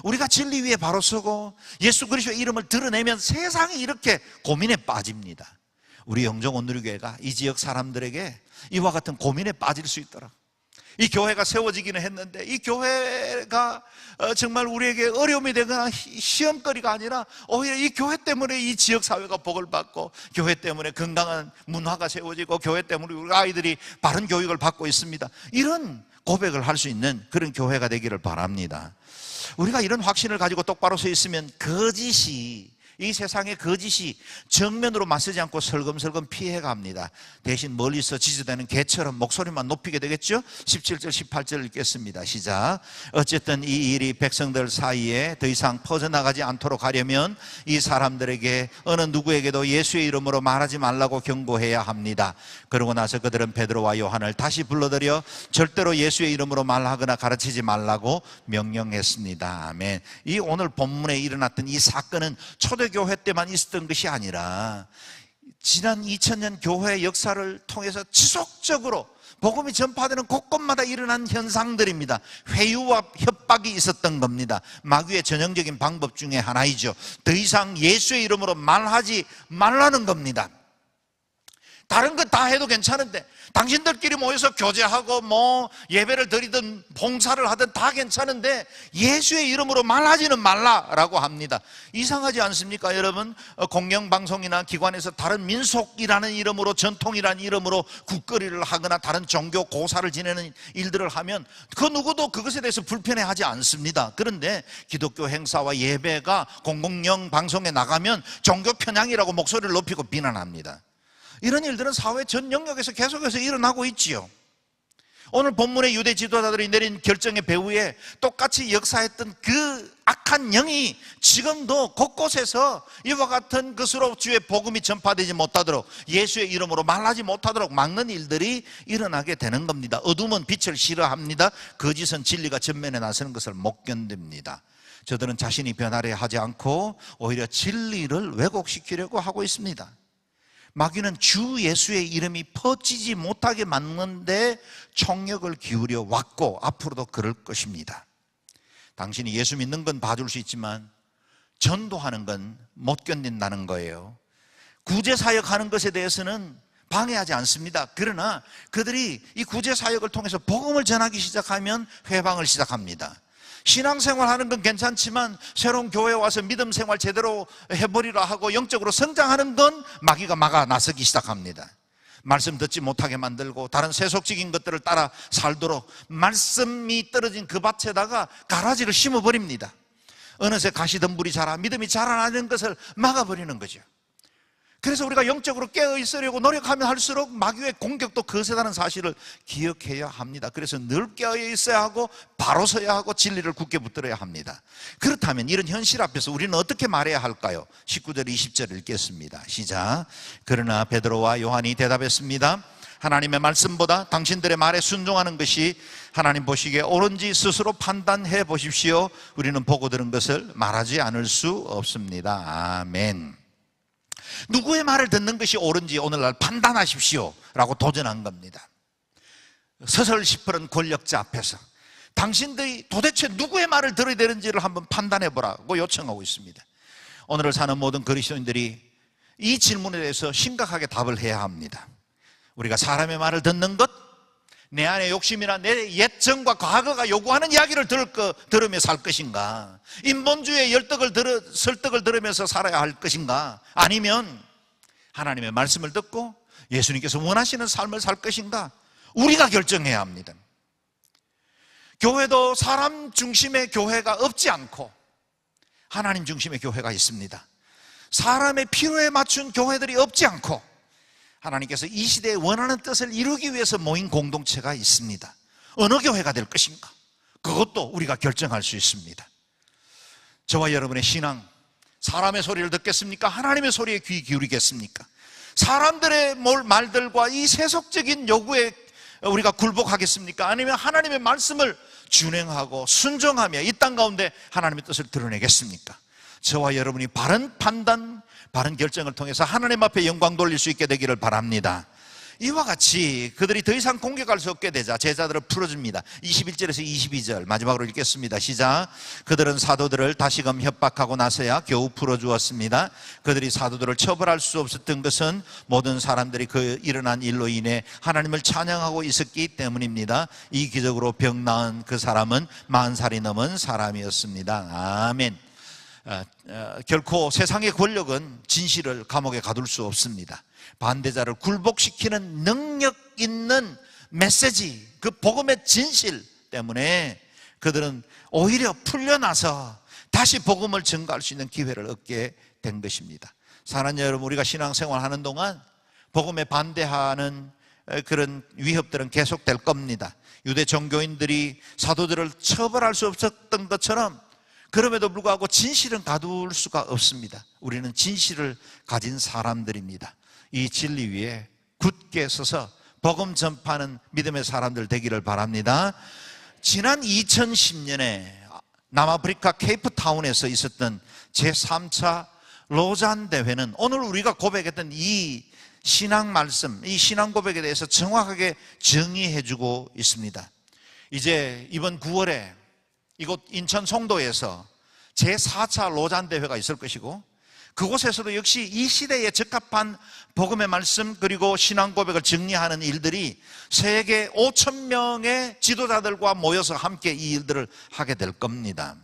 우리가 진리 위에 바로 서고 예수 그리스도의 이름을 드러내면 세상이 이렇게 고민에 빠집니다. 우리 영정원 누리교회가 이 지역 사람들에게 이와 같은 고민에 빠질 수 있도록, 이 교회가 세워지기는 했는데 이 교회가 정말 우리에게 어려움이 되거나 시험거리가 아니라 오히려 이 교회 때문에 이 지역사회가 복을 받고 교회 때문에 건강한 문화가 세워지고 교회 때문에 우리 아이들이 바른 교육을 받고 있습니다. 이런 고백을 할 수 있는 그런 교회가 되기를 바랍니다. 우리가 이런 확신을 가지고 똑바로 서 있으면 이 세상의 거짓이 정면으로 맞서지 않고 설금설금 피해갑니다. 대신 멀리서 지지되는 개처럼 목소리만 높이게 되겠죠? 17절 18절 읽겠습니다. 시작. 어쨌든 이 일이 백성들 사이에 더 이상 퍼져나가지 않도록 하려면 이 사람들에게 어느 누구에게도 예수의 이름으로 말하지 말라고 경고해야 합니다. 그러고 나서 그들은 베드로와 요한을 다시 불러들여 절대로 예수의 이름으로 말하거나 가르치지 말라고 명령했습니다. 아멘. 이 오늘 본문에 일어났던 이 사건은 초대교회 때만 있었던 것이 아니라 지난 2000년 교회의 역사를 통해서 지속적으로 복음이 전파되는 곳곳마다 일어난 현상들입니다. 회유와 협박이 있었던 겁니다. 마귀의 전형적인 방법 중에 하나이죠. 더 이상 예수의 이름으로 말하지 말라는 겁니다. 다른 거 다 해도 괜찮은데, 당신들끼리 모여서 교제하고 예배를 드리든 봉사를 하든 다 괜찮은데 예수의 이름으로 말하지는 말라라고 합니다. 이상하지 않습니까 여러분? 공영방송이나 기관에서 다른 민속이라는 이름으로, 전통이라는 이름으로 국거리를 하거나 다른 종교 고사를 지내는 일들을 하면 그 누구도 그것에 대해서 불편해하지 않습니다. 그런데 기독교 행사와 예배가 공공영 방송에 나가면 종교 편향이라고 목소리를 높이고 비난합니다. 이런 일들은 사회 전 영역에서 계속해서 일어나고 있지요. 오늘 본문의 유대 지도자들이 내린 결정의 배후에 똑같이 역사했던 그 악한 영이 지금도 곳곳에서 이와 같은 것으로 주의 복음이 전파되지 못하도록, 예수의 이름으로 말하지 못하도록 막는 일들이 일어나게 되는 겁니다. 어둠은 빛을 싫어합니다. 거짓은 진리가 전면에 나서는 것을 못 견딥니다. 저들은 자신이 변하려 하지 않고 오히려 진리를 왜곡시키려고 하고 있습니다. 마귀는 주 예수의 이름이 퍼지지 못하게 막는데 총력을 기울여 왔고 앞으로도 그럴 것입니다. 당신이 예수 믿는 건 봐줄 수 있지만 전도하는 건 못 견딘다는 거예요. 구제사역하는 것에 대해서는 방해하지 않습니다. 그러나 그들이 이 구제사역을 통해서 복음을 전하기 시작하면 회방을 시작합니다. 신앙생활 하는 건 괜찮지만 새로운 교회에 와서 믿음 생활 제대로 해버리라 하고 영적으로 성장하는 건 마귀가 막아 나서기 시작합니다. 말씀 듣지 못하게 만들고 다른 세속적인 것들을 따라 살도록 말씀이 떨어진 그 밭에다가 가라지를 심어버립니다. 어느새 가시덤불이 자라 믿음이 자라나는 것을 막아버리는 거죠. 그래서 우리가 영적으로 깨어있으려고 노력하면 할수록 마귀의 공격도 거세다는 사실을 기억해야 합니다. 그래서 늘 깨어있어야 하고 바로 서야 하고 진리를 굳게 붙들어야 합니다. 그렇다면 이런 현실 앞에서 우리는 어떻게 말해야 할까요? 19절 20절 읽겠습니다. 시작. 그러나 베드로와 요한이 대답했습니다. 하나님의 말씀보다 당신들의 말에 순종하는 것이 하나님 보시기에 옳은지 스스로 판단해 보십시오. 우리는 보고 들은 것을 말하지 않을 수 없습니다. 아멘. 누구의 말을 듣는 것이 옳은지 오늘날 판단하십시오 라고 도전한 겁니다. 서설 시퍼런 권력자 앞에서 당신들이 도대체 누구의 말을 들어야 되는지를 한번 판단해 보라고 요청하고 있습니다. 오늘을 사는 모든 그리스도인들이 이 질문에 대해서 심각하게 답을 해야 합니다. 우리가 사람의 말을 듣는 것, 내 안의 욕심이나 내 옛정과 과거가 요구하는 이야기를 들으며 살 것인가? 인본주의의 설득을 들으면서 살아야 할 것인가? 아니면 하나님의 말씀을 듣고 예수님께서 원하시는 삶을 살 것인가? 우리가 결정해야 합니다. 교회도 사람 중심의 교회가 없지 않고 하나님 중심의 교회가 있습니다. 사람의 필요에 맞춘 교회들이 없지 않고 하나님께서 이 시대에 원하는 뜻을 이루기 위해서 모인 공동체가 있습니다. 어느 교회가 될 것인가? 그것도 우리가 결정할 수 있습니다. 저와 여러분의 신앙, 사람의 소리를 듣겠습니까? 하나님의 소리에 귀 기울이겠습니까? 사람들의 말들과 이 세속적인 요구에 우리가 굴복하겠습니까? 아니면 하나님의 말씀을 준행하고 순종하며 이 땅 가운데 하나님의 뜻을 드러내겠습니까? 저와 여러분이 바른 판단, 바른 결정을 통해서 하나님 앞에 영광 돌릴 수 있게 되기를 바랍니다. 이와 같이 그들이 더 이상 공격할 수 없게 되자 제자들을 풀어줍니다. 21절에서 22절 마지막으로 읽겠습니다. 시작. 그들은 사도들을 다시금 협박하고 나서야 겨우 풀어주었습니다. 그들이 사도들을 처벌할 수 없었던 것은 모든 사람들이 그 일어난 일로 인해 하나님을 찬양하고 있었기 때문입니다. 이 기적으로 병 나은 그 사람은 40살이 넘은 사람이었습니다. 아멘. 결코 세상의 권력은 진실을 감옥에 가둘 수 없습니다. 반대자를 굴복시키는 능력 있는 메시지, 그 복음의 진실 때문에 그들은 오히려 풀려나서 다시 복음을 전가할 수 있는 기회를 얻게 된 것입니다. 사랑하는 여러분, 우리가 신앙생활 하는 동안 복음에 반대하는 그런 위협들은 계속될 겁니다. 유대 종교인들이 사도들을 처벌할 수 없었던 것처럼 그럼에도 불구하고 진실은 가둘 수가 없습니다. 우리는 진실을 가진 사람들입니다. 이 진리 위에 굳게 서서 복음 전파하는 믿음의 사람들 되기를 바랍니다. 지난 2010년에 남아프리카 케이프타운에서 있었던 제3차 로잔 대회는 오늘 우리가 고백했던 이 신앙 말씀, 이 신앙 고백에 대해서 정확하게 정의해주고 있습니다. 이제 이번 9월에 이곳 인천 송도에서 제4차 로잔대회가 있을 것이고, 그곳에서도 역시 이 시대에 적합한 복음의 말씀 그리고 신앙 고백을 정리하는 일들이 세계 5,000명의 지도자들과 모여서 함께 이 일들을 하게 될 겁니다.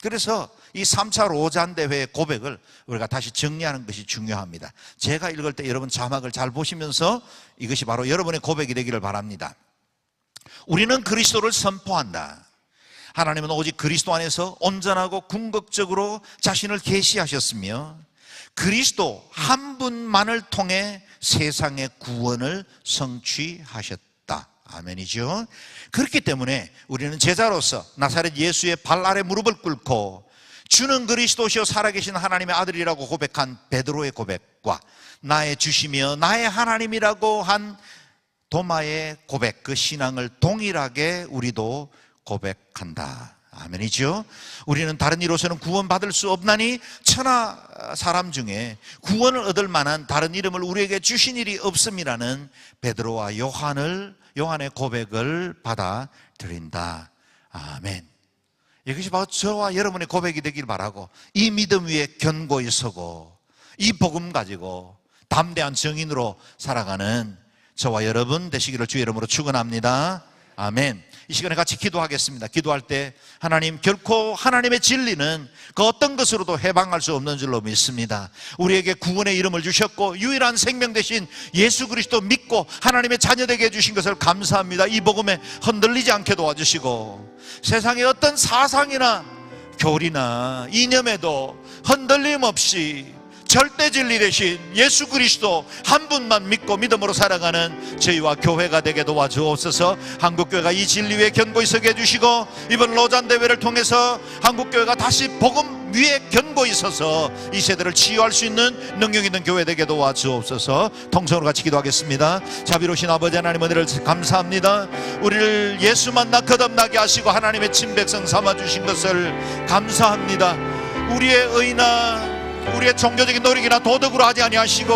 그래서 이 3차 로잔대회의 고백을 우리가 다시 정리하는 것이 중요합니다. 제가 읽을 때 여러분 자막을 잘 보시면서 이것이 바로 여러분의 고백이 되기를 바랍니다. 우리는 그리스도를 선포한다. 하나님은 오직 그리스도 안에서 온전하고 궁극적으로 자신을 계시하셨으며 그리스도 한 분만을 통해 세상의 구원을 성취하셨다. 아멘이죠. 그렇기 때문에 우리는 제자로서 나사렛 예수의 발 아래 무릎을 꿇고 주는 그리스도시요 살아계신 하나님의 아들이라고 고백한 베드로의 고백과 나의 주시며 나의 하나님이라고 한 도마의 고백, 그 신앙을 동일하게 우리도 고백한다. 아멘이죠. 우리는 다른 이로서는 구원받을 수 없나니 천하 사람 중에 구원을 얻을 만한 다른 이름을 우리에게 주신 일이 없음이라는 베드로와 요한의 고백을 받아들인다. 아멘. 이것이 바로 저와 여러분의 고백이 되길 바라고, 이 믿음 위에 견고히 서고 이 복음 가지고 담대한 증인으로 살아가는 저와 여러분 되시기를 주의 이름으로 축원합니다. 아멘. 이 시간에 같이 기도하겠습니다. 기도할 때 하나님, 결코 하나님의 진리는 그 어떤 것으로도 해방할 수 없는 줄로 믿습니다. 우리에게 구원의 이름을 주셨고 유일한 생명 되신 예수 그리스도 믿고 하나님의 자녀되게 해주신 것을 감사합니다. 이 복음에 흔들리지 않게 도와주시고 세상의 어떤 사상이나 교리나 이념에도 흔들림 없이 절대 진리 되신 예수 그리스도 한 분만 믿고 믿음으로 살아가는 저희와 교회가 되게 도와주옵소서. 한국교회가 이 진리 위에 견고히 서게 해주시고 이번 로잔대회를 통해서 한국교회가 다시 복음 위에 견고히 서서 이 세대를 치유할 수 있는 능력 있는 교회 되게 도와주옵소서. 통성으로 같이 기도하겠습니다. 자비로우신 아버지 하나님, 은혜를 감사합니다. 우리를 예수 만나 거듭나게 하시고 하나님의 친백성 삼아주신 것을 감사합니다. 우리의 의나 우리의 종교적인 노력이나 도덕으로 하지 아니하시고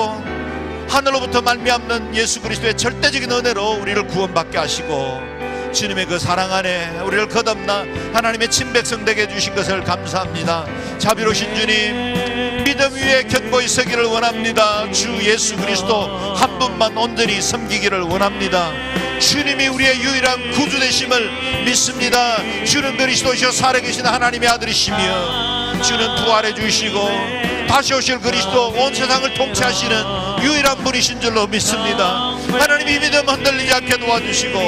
하늘로부터 말미암는 예수 그리스도의 절대적인 은혜로 우리를 구원받게 하시고 주님의 그 사랑 안에 우리를 거듭나 하나님의 친백성 되게 해주신 것을 감사합니다. 자비로우신 주님, 믿음 위에 견고히 서기를 원합니다. 주 예수 그리스도 한 분만 온전히 섬기기를 원합니다. 주님이 우리의 유일한 구주 되심을 믿습니다. 주는 그리스도시여 살아계신 하나님의 아들이시며 주는 부활해 주시고 다시 오실 그리스도, 온 세상을 통치하시는 유일한 분이신 줄로 믿습니다. 하나님, 이 믿음 흔들리지 않게 도와주시고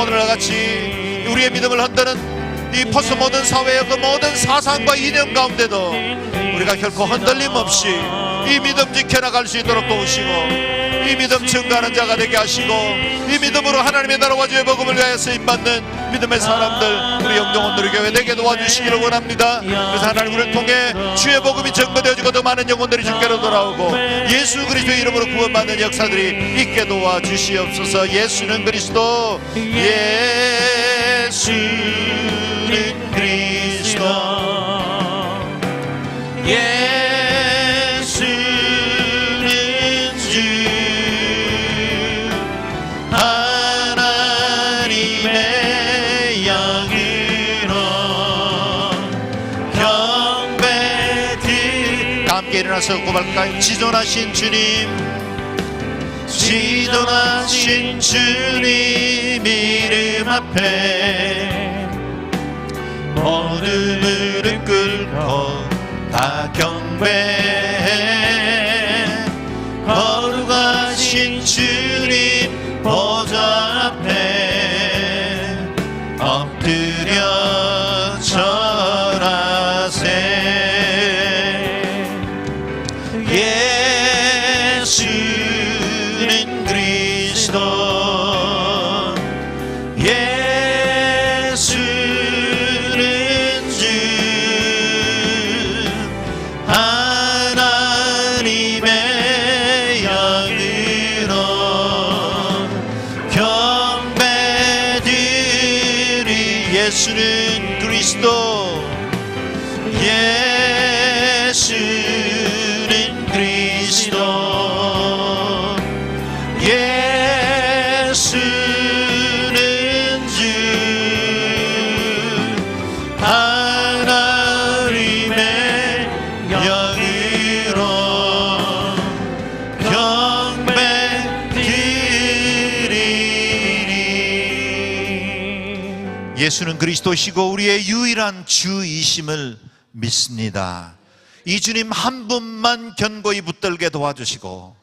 오늘과 같이 우리의 믿음을 흔드는 이 포스 모든 사회의 그 모든 사상과 이념 가운데도 우리가 결코 흔들림 없이 이 믿음 지켜나갈 수 있도록 도우시고 이 믿음 증거하는 자가 되게 하시고 이 믿음으로 하나님의 나라와 주의 복음을 위하여 쓰임받는 믿음의 사람들, 우리 영종원누리교회 되게 도와주시기를 원합니다. 그래서 하나님, 우리를 통해 주의 복음이 증거되어지고 더 많은 영혼들이 주께로 돌아오고 예수 그리스도의 이름으로 구원받는 역사들이 있게 도와주시옵소서. 예수는 그리스도, 예수는 그리스도, 일어나서 고발까요? 지존하신 주님, 지존하신 주님 이름 앞에 모든 무릎 꿇고 다 경배해. 거룩하신 주님 보좌 앞에 엎드려 절하세. 예수는 그리스도, 예수는 주 하나님의 영으로 경배드리. 예수는 그리스도, 예수는 그리스도, 예수는 그리스도시고 우리의 유일한 주이심을 믿습니다. 이 주님 한 분만 견고히 붙들게 도와주시고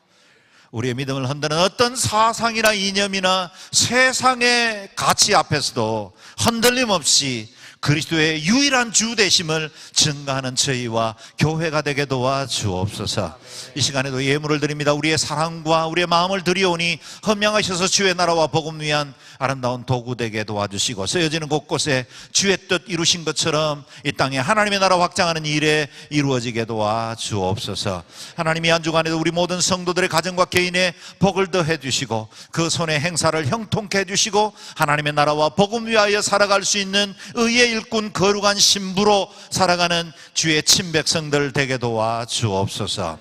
우리의 믿음을 흔드는 어떤 사상이나 이념이나 세상의 가치 앞에서도 흔들림 없이 그리스도의 유일한 주 되심을 증거하는 저희와 교회가 되게 도와주옵소서. 이 시간에도 예물을 드립니다. 우리의 사랑과 우리의 마음을 드리오니 헌명하셔서 주의 나라와 복음을 위한 아름다운 도구 되게 도와주시고 쓰여지는 곳곳에 주의 뜻 이루신 것처럼 이 땅에 하나님의 나라 확장하는 일에 이루어지게 도와주옵소서. 하나님이 한 주간에도 우리 모든 성도들의 가정과 개인의 복을 더해 주시고 그 손의 행사를 형통케 해주시고 하나님의 나라와 복음 위하여 살아갈 수 있는 의의 일꾼 거룩한 신부로 살아가는 주의 친백성들 되게 도와주옵소서.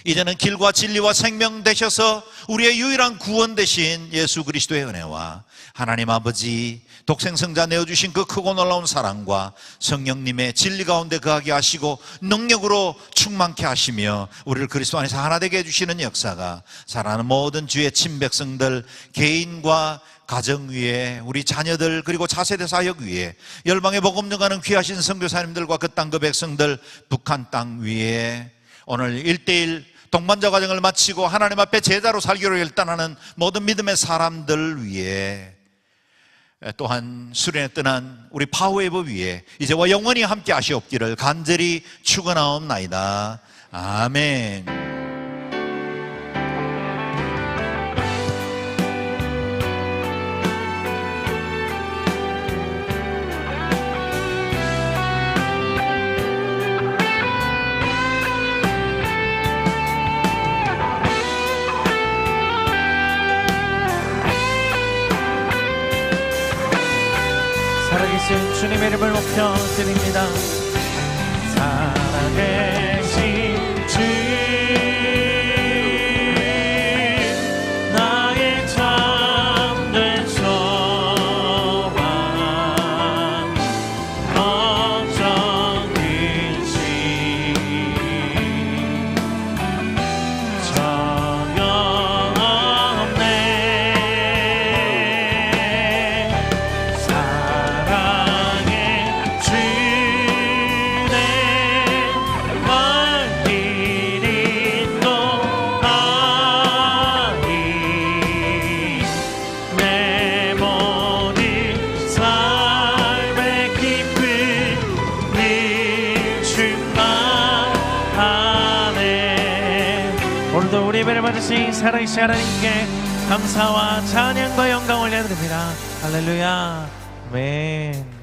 이제는 길과 진리와 생명 되셔서 우리의 유일한 구원 되신 예수 그리스도의 은혜와 하나님 아버지 독생성자 내어주신 그 크고 놀라운 사랑과 성령님의 진리 가운데 거하게 하시고 능력으로 충만케 하시며 우리를 그리스도 안에서 하나 되게 해주시는 역사가 사랑하는 모든 주의 친백성들 개인과 가정 위에 우리 자녀들 그리고 차세대 사역 위에 열방의 복음 전하는 귀하신 선교사님들과 그 땅 그 백성들 북한 땅 위에 오늘 1:1 동반자 과정을 마치고 하나님 앞에 제자로 살기로 결단하는 모든 믿음의 사람들 위에 또한 수련에 떠난 우리 파워웨이브 위에 이제와 영원히 함께 하시옵기를 간절히 축원하옵나이다. 아멘. 살아계신 주님의 이름을 높여 드립니다. 살아계신 주 나의 참된 소망 걱정이시 전혀 없네. 오늘도 우리 예배를 받으신 살아계신 하나님께 감사와 찬양과 영광을 올려드립니다. 할렐루야. 아멘.